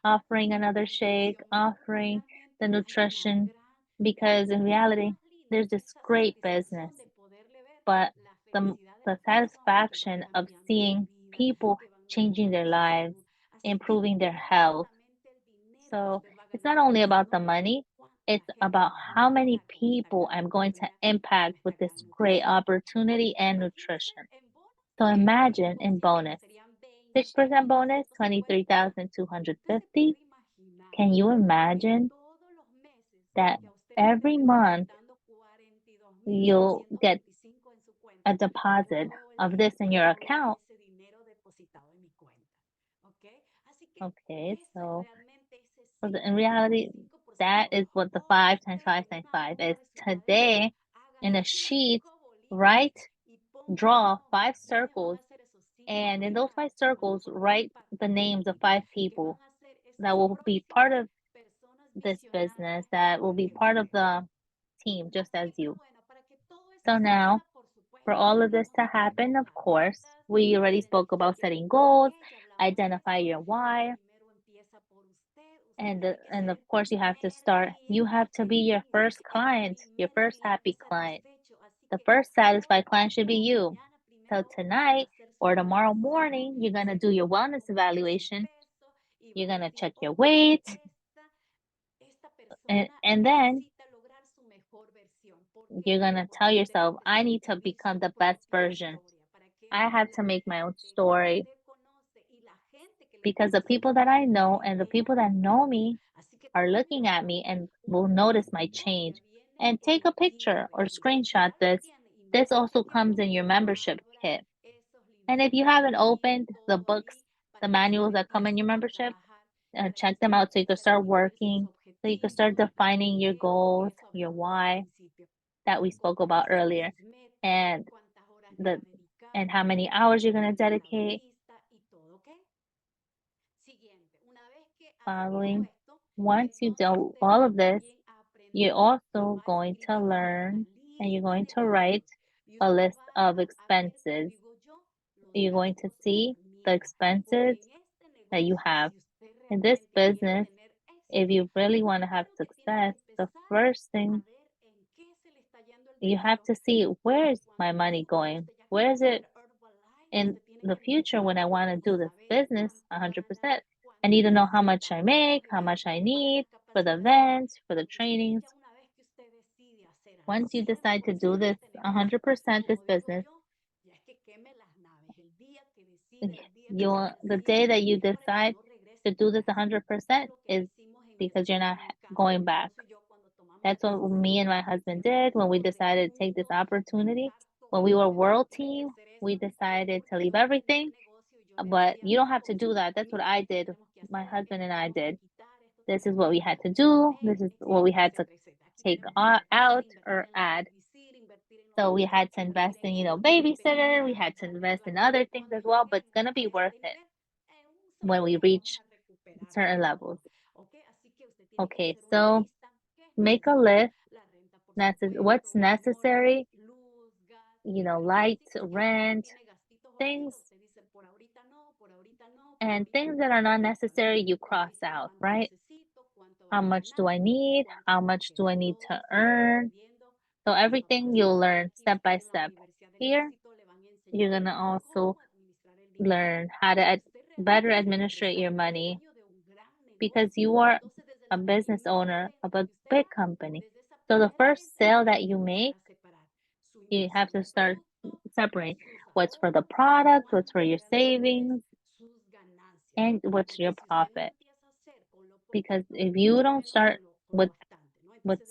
offering another shake, offering the nutrition, because in reality, there's this great business, but the, the satisfaction of seeing people changing their lives, improving their health. So it's not only about the money, it's about how many people I'm going to impact with this great opportunity and nutrition. So imagine in bonus, 6% bonus, 23,250. Can you imagine that every month you'll get a deposit of this in your account? Okay, so in reality, that is what the 5 times 5 times 5 is. Today, in a sheet, write, draw 5 circles, and in those 5 circles, write the names of 5 people that will be part of this business, that will be part of the team, just as you. So now, for all of this to happen, of course, we already spoke about setting goals, identify your why, and of course you have to start. You have to be your first client, your first happy client. The first satisfied client should be you. So tonight or tomorrow morning, you're gonna do your wellness evaluation. You're gonna check your weight, and then you're gonna tell yourself, I need to become the best version. I have to make my own story because the people that I know and the people that know me are looking at me and will notice my change. And take a picture or screenshot this. This also comes in your membership kit. And if you haven't opened the books, the manuals that come in your membership, check them out so you can start working, so you can start defining your goals, your why that we spoke about earlier, and the and how many hours you're going to dedicate. Following, once you do all of this, you're also going to learn and you're going to write a list of expenses. You're going to see the expenses that you have in this business. If you really want to have success, the first thing you have to see, where is my money going? Where is it in the future when I want to do this business 100%? I need to know how much I make, how much I need for the events, for the trainings. Once you decide to do this 100%, this business, the day that you decide to do this 100% is because you're not going back. That's what me and my husband did when we decided to take this opportunity. When we were world team, we decided to leave everything, but you don't have to do that. That's what I did. My husband and I did. This is what we had to do. This is what we had to take out or add. So we had to invest in, babysitter. We had to invest in other things as well, but it's going to be worth it when we reach certain levels. Okay, so make a list. What's necessary, light, rent, things, and things that are not necessary, you cross out, right? How much do I need? How much do I need to earn? So everything you'll learn step by step. Here, you're going to also learn how to better administrate your money because you are a business owner of a big company. So the first sale that you make, you have to start separating what's for the product, what's for your savings, and what's your profit. Because if you don't start with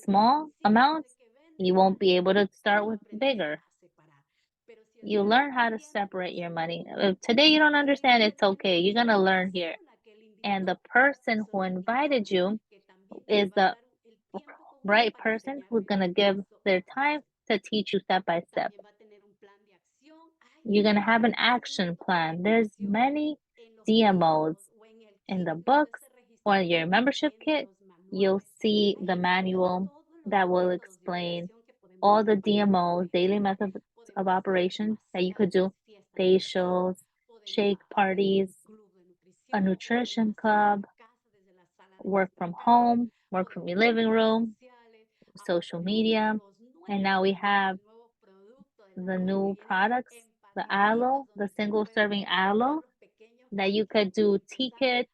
small amounts, you won't be able to start with bigger. You learn how to separate your money. If today you don't understand, it's okay. You're going to learn here. And the person who invited you is the right person who's going to give their time to teach you step by step. You're going to have an action plan. There's many DMOs in the books or your membership kit. You'll see the manual that will explain all the DMOs, daily methods of operations that you could do, facials, shake parties, a nutrition club, work from home, work from your living room, social media. And now we have the new products, the aloe, the single serving aloe, that you could do tea kits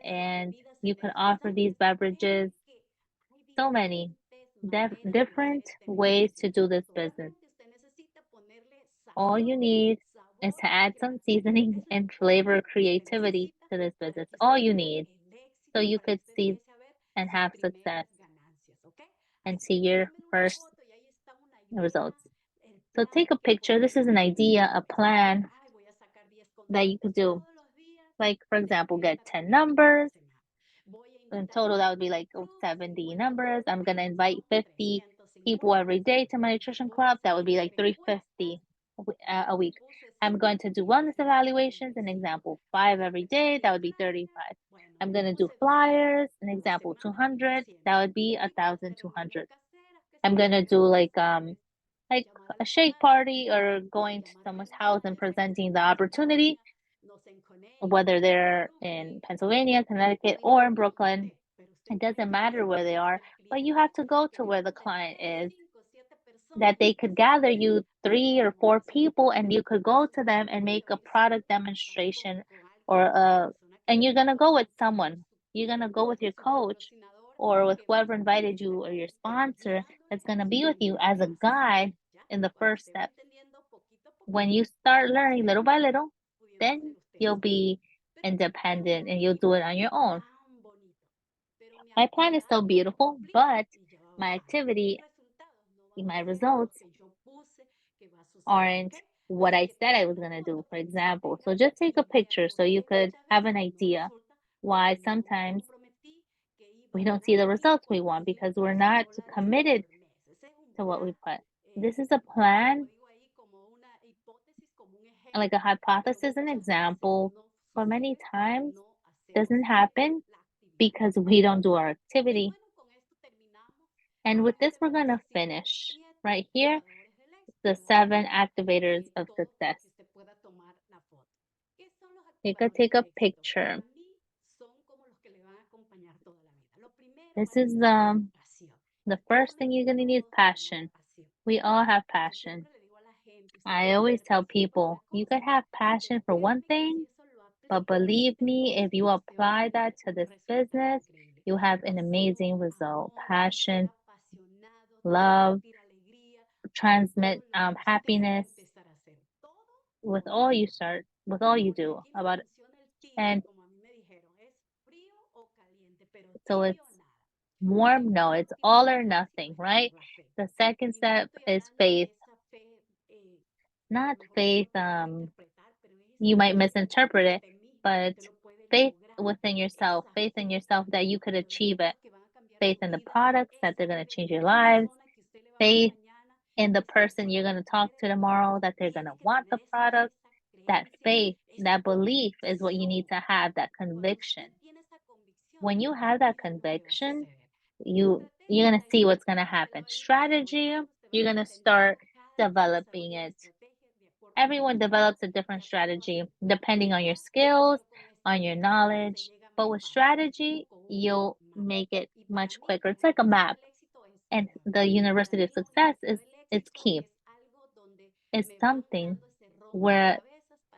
and you could offer these beverages. So many different ways to do this business. All you need is to add some seasoning and flavor creativity to this business. All you need. So you could see and have success and see your first results. So take a picture. This is an idea, a plan that you could do. Like, for example, get 10 numbers. In total, that would be like 70 numbers. I'm going to invite 50 people every day to my nutrition club. That would be like 350 a week. I'm going to do wellness evaluations, an example, 5 every day. That would be 35. I'm going to do flyers, an example, 200. That would be 1,200. I'm going to do like a shake party or going to someone's house and presenting the opportunity, whether they're in Pennsylvania, Connecticut, or in Brooklyn. It doesn't matter where they are, but you have to go to where the client is, that they could gather you 3 or 4 people and you could go to them and make a product demonstration and you're going to go with someone. You're going to go with your coach or with whoever invited you or your sponsor that's going to be with you as a guide in the first step. When you start learning little by little, then you'll be independent and you'll do it on your own. My plan is so beautiful, but my activity, my results aren't what I said I was going to do, for example. So just take a picture so you could have an idea why sometimes we don't see the results we want because we're not committed to what we put. This is a plan, like a hypothesis, an example, but many times doesn't happen because we don't do our activity. And with this, we're going to finish right here, the 7 activators of success. You could take a picture. This is the first thing you're going to need is passion. We all have passion. I always tell people, you could have passion for one thing, but believe me, if you apply that to this business, you have an amazing result. Passion, love, transmit happiness with all you start, with all you do about it. And so it's warm, no, it's all or nothing, right? The second step is faith. Not faith, you might misinterpret it, but faith within yourself, faith in yourself that you could achieve it, faith in the products that they're going to change your lives, faith in the person you're going to talk to tomorrow that they're going to want the product. That faith, that belief is what you need to have, that conviction. When you have that conviction, you're going to see what's going to happen. Strategy, you're going to start developing it. Everyone develops a different strategy depending on your skills, on your knowledge. But with strategy, you'll make it much quicker. It's like a map. And the University of Success is its key. It's something where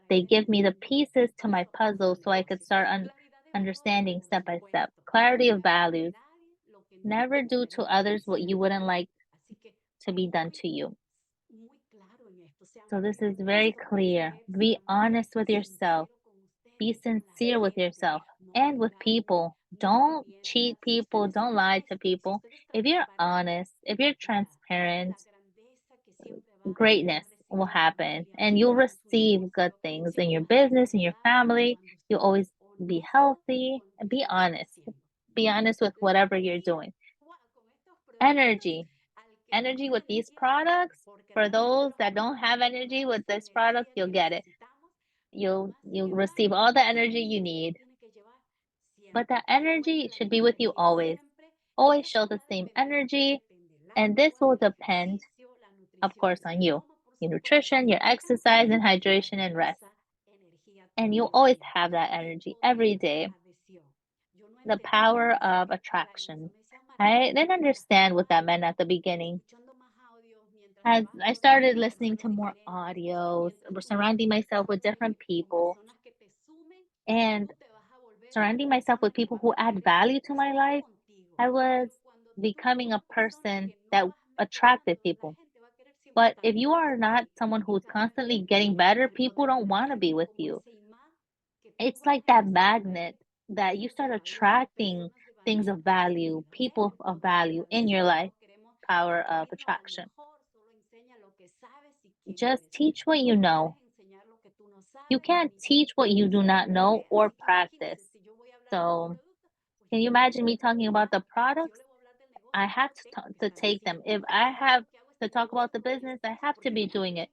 they give me the pieces to my puzzle so I could start understanding step by step. Clarity of values. Never do to others what you wouldn't like to be done to you. So this is very clear. Be honest with yourself. Be sincere with yourself and with people. Don't cheat people. Don't lie to people. If you're honest, if you're transparent, greatness will happen and you'll receive good things in your business, in your family. You'll always be healthy and be honest. Be honest with whatever you're doing. Energy. Energy with these products. For those that don't have energy with this product, you'll get it. You'll receive all the energy you need. But that energy should be with you always. Always show the same energy. And this will depend, of course, on you. Your nutrition, your exercise, and hydration and rest. And you'll always have that energy every day. The power of attraction. I didn't understand what that meant at the beginning. As I started listening to more audios, surrounding myself with different people, and surrounding myself with people who add value to my life, I was becoming a person that attracted people. But if you are not someone who's constantly getting better, people don't want to be with you. It's like that magnet that you start attracting things of value, people of value in your life, power of attraction. Just teach what you know. You can't teach what you do not know or practice. So, can you imagine me talking about the products? I have to take them. If I have to talk about the business, I have to be doing it.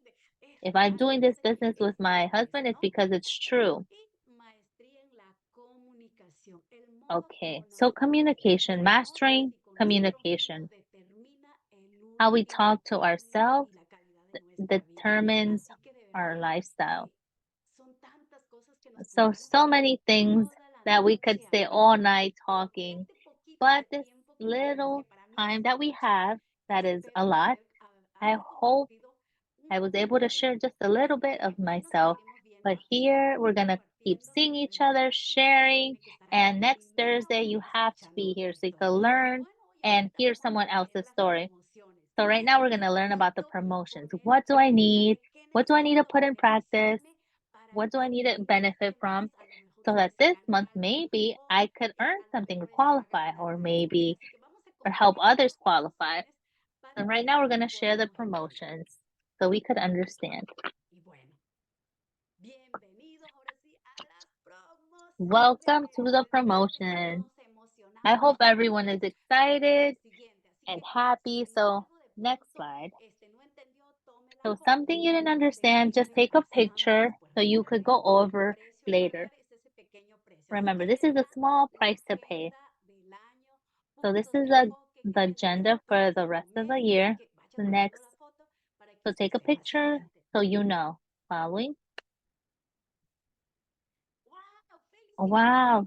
If I'm doing this business with my husband, it's because it's true. Okay, so communication, mastering communication. How we talk to ourselves determines our lifestyle. So many things that we could stay all night talking, but this little time that we have, that is a lot, I hope I was able to share just a little bit of myself. But here we're going to keep seeing each other, sharing. And next Thursday, you have to be here so you can learn and hear someone else's story. So, right now, we're going to learn about the promotions. What do I need? What do I need to put in practice? What do I need to benefit from? So that this month, maybe I could earn something or qualify, or maybe or help others qualify. And right now, we're going to share the promotions so we could understand. Welcome to the promotion. I hope everyone is excited and happy. So, next slide. So, something you didn't understand, just take a picture so you could go over later. Remember, this is a small price to pay. So, this is the agenda for the rest of the year. The next, so take a picture so you know. Following. Wow.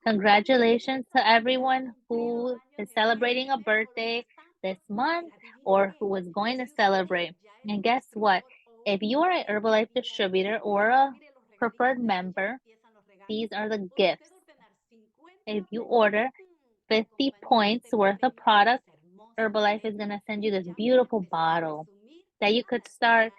Congratulations to everyone who is celebrating a birthday this month or who is going to celebrate. And guess what? If you are an Herbalife distributor or a preferred member, these are the gifts. If you order 50 points worth of product, Herbalife is going to send you this beautiful bottle that you could start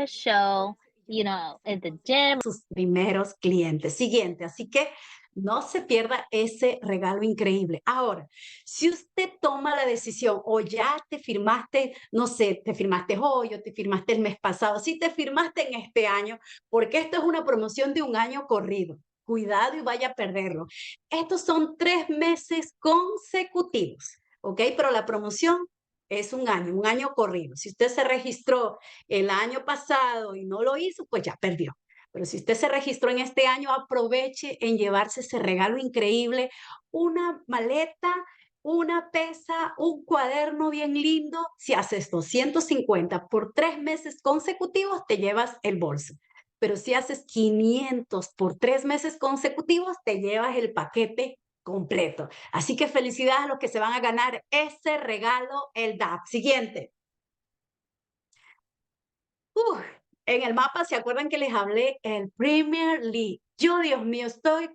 to show, at the gym. Sus primeros clientes. Siguiente, así que no se pierda ese regalo increíble. Ahora, si usted toma la decisión o ya te firmaste, no sé, te firmaste hoy o te firmaste el mes pasado, si te firmaste en este año, porque esto es una promoción de un año corrido. Cuidado y vaya a perderlo. Estos son 3 meses consecutivos, ¿ok? Pero la promoción es un año corrido. Si usted se registró el año pasado y no lo hizo, pues ya perdió. Pero si usted se registró en este año, aproveche en llevarse ese regalo increíble, una maleta, una pesa, un cuaderno bien lindo. Si haces 250 por 3 meses consecutivos, te llevas el bolso. Pero si haces 500 por 3 meses consecutivos, te llevas el paquete completo. Así que felicidades a los que se van a ganar ese regalo, el DAP. Siguiente. En el mapa, ¿se acuerdan que les hablé? El Premier League. Yo, Dios mío, estoy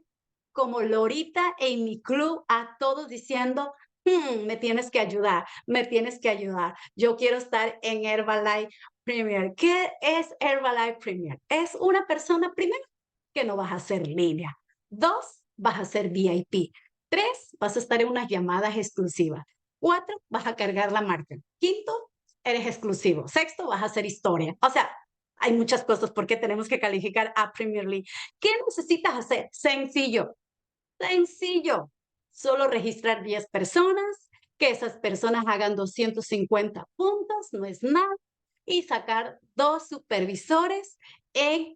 como lorita en mi club a todos diciendo, me tienes que ayudar, me tienes que ayudar. Yo quiero estar en Herbalife Premier. ¿Qué es Herbalife Premier? Es una persona, primero, que no vas a hacer línea. 2, vas a ser VIP. 3, vas a estar en unas llamadas exclusivas. 4, vas a cargar la marca. 5, eres exclusivo. 6, vas a hacer historia. O sea, hay muchas cosas por qué tenemos que calificar a Premier League. ¿Qué necesitas hacer? Sencillo. Solo registrar 10 personas, que esas personas hagan 250 puntos, no es nada, y sacar 2 supervisores en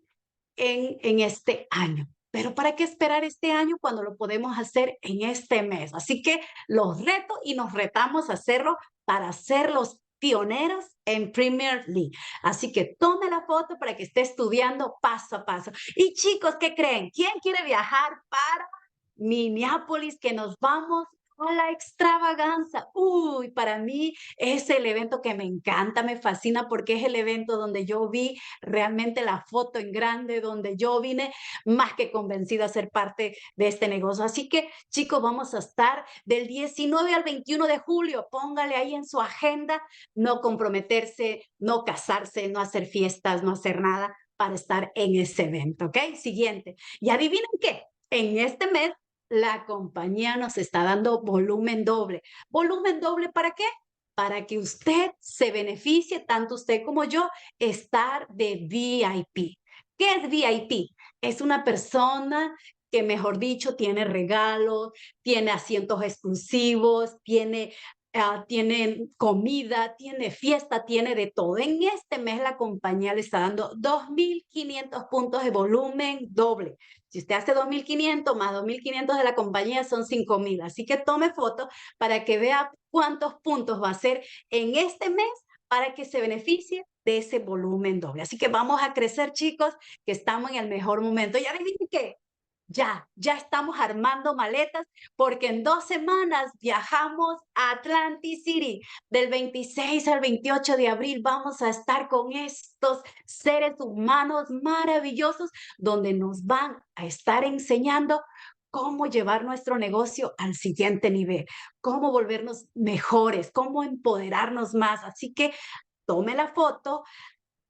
este año. Pero ¿para qué esperar este año cuando lo podemos hacer en este mes? Así que los reto y nos retamos a hacerlo para ser los pioneros en Premier League. Así que tome la foto para que esté estudiando paso a paso. Y chicos, ¿qué creen? ¿Quién quiere viajar para Minneapolis? Que nos vamos a la extravaganza. Uy, para mí es el evento que me encanta, me fascina porque es el evento donde yo vi realmente la foto en grande, donde yo vine más que convencida a ser parte de este negocio. Así que, chicos, vamos a estar del 19 al 21 de julio. Póngale ahí en su agenda, no comprometerse, no casarse, no hacer fiestas, no hacer nada para estar en ese evento, ¿ok? Siguiente. Y adivinen qué, en este mes la compañía nos está dando volumen doble. ¿Volumen doble para qué? Para que usted se beneficie, tanto usted como yo, estar de VIP. ¿Qué es VIP? Es una persona que, mejor dicho, tiene regalos, tiene asientos exclusivos, tiene comida, tiene fiesta, tiene de todo. En este mes la compañía le está dando 2.500 puntos de volumen doble. Si usted hace 2.500 más 2.500 de la compañía son 5.000. Así que tome foto para que vea cuántos puntos va a hacer en este mes para que se beneficie de ese volumen doble. Así que vamos a crecer, chicos, que estamos en el mejor momento. Y adivinen qué, ya estamos armando maletas porque en 2 semanas viajamos a Atlantic City. Del 26 al 28 de abril vamos a estar con estos seres humanos maravillosos donde nos van a estar enseñando cómo llevar nuestro negocio al siguiente nivel, cómo volvernos mejores, cómo empoderarnos más. Así que tome la foto,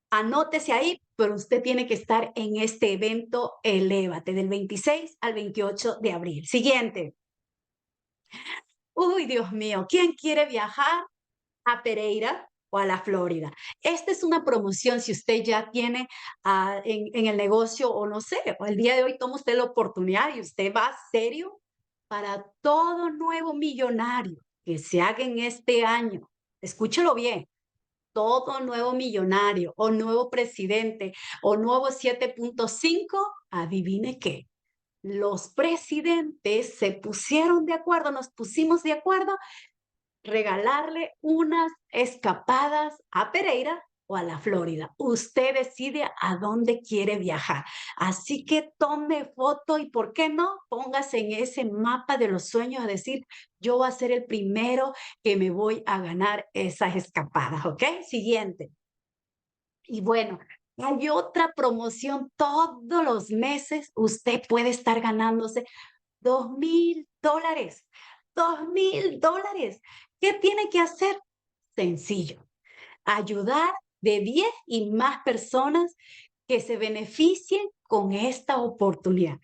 anótese ahí, pero usted tiene que estar en este evento Elévate del 26 al 28 de abril. Siguiente. Uy, Dios mío, ¿quién quiere viajar a Pereira o a la Florida? Esta es una promoción si usted ya tiene en el negocio o no sé, o el día de hoy toma usted la oportunidad y usted va serio para todo nuevo millonario que se haga en este año. Escúchelo bien, todo nuevo millonario o nuevo presidente o nuevo 7.5, adivine qué. Los presidentes se pusieron de acuerdo, nos pusimos de acuerdo, regalarle unas escapadas a Pereira o a la Florida. Usted decide a dónde quiere viajar. Así que tome foto y, ¿por qué no? Póngase en ese mapa de los sueños a decir, yo voy a ser el primero que me voy a ganar esas escapadas, ¿ok? Siguiente. Y bueno, hay otra promoción todos los meses. Usted puede estar ganándose $2.000. $2.000. ¿Qué tiene que hacer? Sencillo. Ayudar de 10 y más personas que se beneficien con esta oportunidad.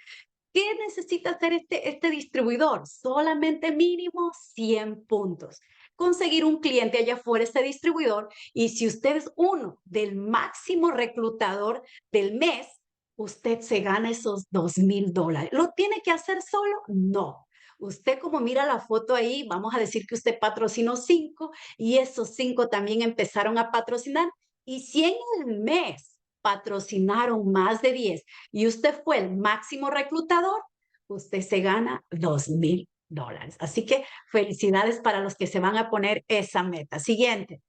¿Qué necesita hacer este distribuidor? Solamente mínimo 100 puntos. Conseguir un cliente allá afuera, este distribuidor, y si usted es uno del máximo reclutador del mes, usted se gana esos $2.000. ¿Lo tiene que hacer solo? No. Usted, como mira la foto ahí, vamos a decir que usted patrocinó 5 y esos 5 también empezaron a patrocinar. Y si en el mes patrocinaron más de 10 y usted fue el máximo reclutador, usted se gana $2.000. Así que felicidades para los que se van a poner esa meta. Siguiente.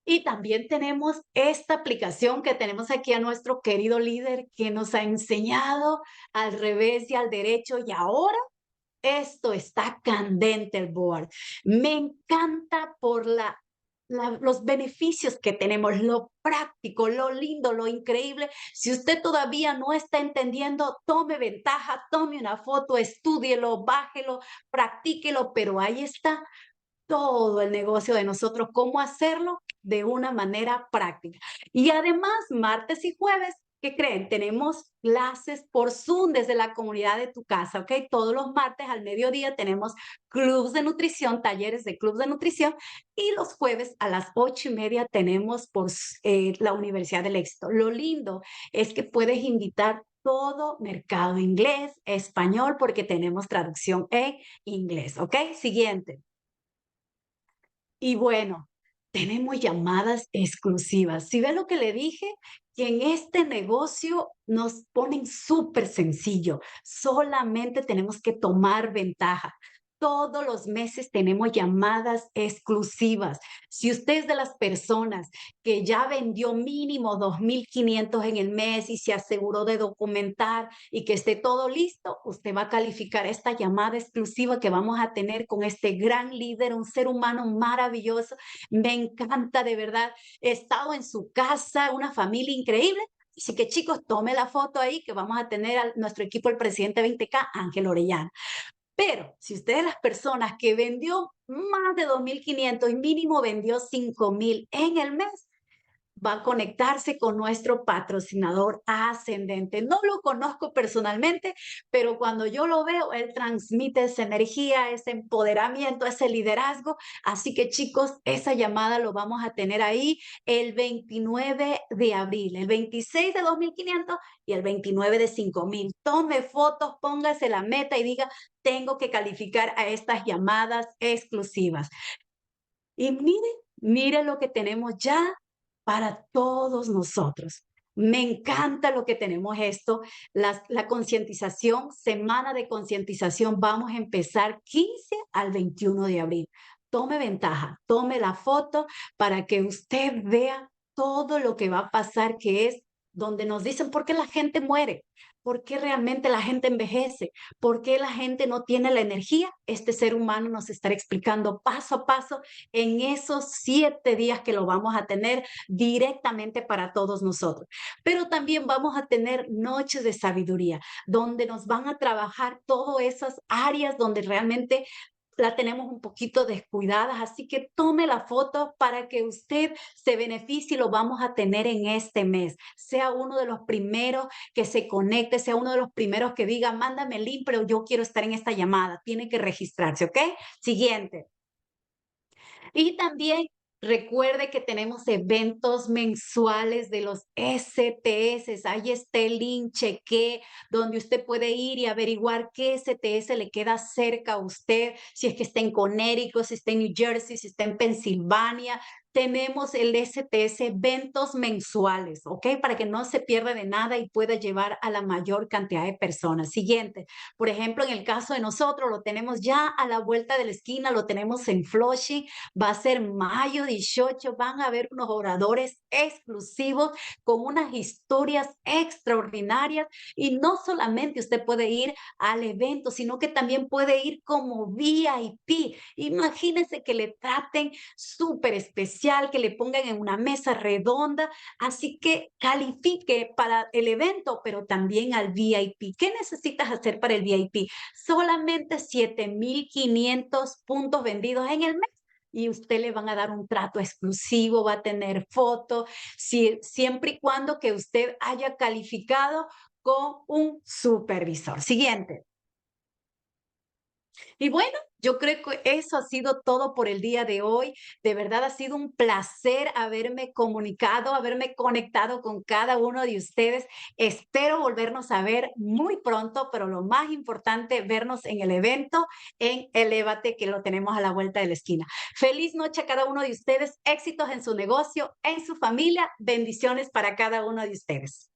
Y también tenemos esta aplicación que tenemos aquí a nuestro querido líder que nos ha enseñado al revés y al derecho, y ahora esto está candente el board. Me encanta por los beneficios que tenemos, lo práctico, lo lindo, lo increíble. Si usted todavía no está entendiendo, tome ventaja, tome una foto, estúdielo, bájelo, practíquelo, pero ahí está todo el negocio de nosotros, cómo hacerlo de una manera práctica. Y además, martes y jueves, ¿qué creen? Tenemos clases por Zoom desde la comunidad de tu casa, ¿ok? Todos los martes al mediodía tenemos clubs de nutrición, talleres de clubs de nutrición, y los jueves a las 8:30 tenemos por la Universidad del Éxito. Lo lindo es que puedes invitar todo mercado inglés, español, porque tenemos traducción en inglés, ¿ok? Siguiente. Y bueno, tenemos llamadas exclusivas. ¿Sí ve lo que le dije? Que en este negocio nos ponen súper sencillo. Solamente tenemos que tomar ventaja. todos los meses tenemos llamadas exclusivas. Si usted es de las personas que ya vendió mínimo 2.500 en el mes y se aseguró de documentar y que esté todo listo, usted va a calificar esta llamada exclusiva que vamos a tener con este gran líder, un ser humano maravilloso. Me encanta, de verdad. He estado en su casa, una familia increíble. Así que, chicos, tome la foto ahí que vamos a tener a nuestro equipo, el presidente 20K, Ángel Orellana. Pero si usted es de las personas que vendió más de 2.500 y mínimo vendió 5.000 en el mes, va a conectarse con nuestro patrocinador ascendente. No lo conozco personalmente, pero cuando yo lo veo, él transmite esa energía, ese empoderamiento, ese liderazgo. Así que, chicos, esa llamada lo vamos a tener ahí el 29 de abril, el 26 de 2.500 y el 29 de 5.000. Tome fotos, póngase la meta y diga, tengo que calificar a estas llamadas exclusivas. Y mire lo que tenemos ya para todos nosotros. Me encanta lo que tenemos esto, la concientización, semana de concientización, vamos a empezar 15 al 21 de abril. Tome ventaja, tome la foto para que usted vea todo lo que va a pasar, que es donde nos dicen por qué la gente muere, por qué realmente la gente envejece, por qué la gente no tiene la energía. Este ser humano nos estará explicando paso a paso en esos 7 días que lo vamos a tener directamente para todos nosotros. Pero también vamos a tener noches de sabiduría, donde nos van a trabajar todas esas áreas donde realmente la tenemos un poquito descuidadas, así que tome la foto para que usted se beneficie y lo vamos a tener en este mes. Sea uno de los primeros que se conecte, sea uno de los primeros que diga, mándame el link, pero yo quiero estar en esta llamada. Tiene que registrarse, ¿ok? Siguiente. Y también recuerde que tenemos eventos mensuales de los STS. Ahí está el link, cheque, donde usted puede ir y averiguar qué STS le queda cerca a usted, si es que está en Connecticut, si está en New Jersey, si está en Pensilvania. Tenemos el STS, eventos mensuales, ¿ok? Para que no se pierda de nada y pueda llevar a la mayor cantidad de personas. Siguiente. Por ejemplo, en el caso de nosotros, lo tenemos ya a la vuelta de la esquina, lo tenemos en Flushing. Va a ser mayo 18, van a haber unos oradores exclusivos con unas historias extraordinarias y no solamente usted puede ir al evento, sino que también puede ir como VIP. Imagínense que le traten súper especial, que le pongan en una mesa redonda, así que califique para el evento, pero también al VIP. ¿Qué necesitas hacer para el VIP? Solamente 7.500 puntos vendidos en el mes y usted le van a dar un trato exclusivo, va a tener fotos, siempre y cuando que usted haya calificado con un supervisor. Siguiente. Y bueno, yo creo que eso ha sido todo por el día de hoy. De verdad ha sido un placer haberme comunicado, haberme conectado con cada uno de ustedes. Espero volvernos a ver muy pronto, pero lo más importante, vernos en el evento en Elévate, que lo tenemos a la vuelta de la esquina. Feliz noche a cada uno de ustedes, éxitos en su negocio, en su familia, bendiciones para cada uno de ustedes.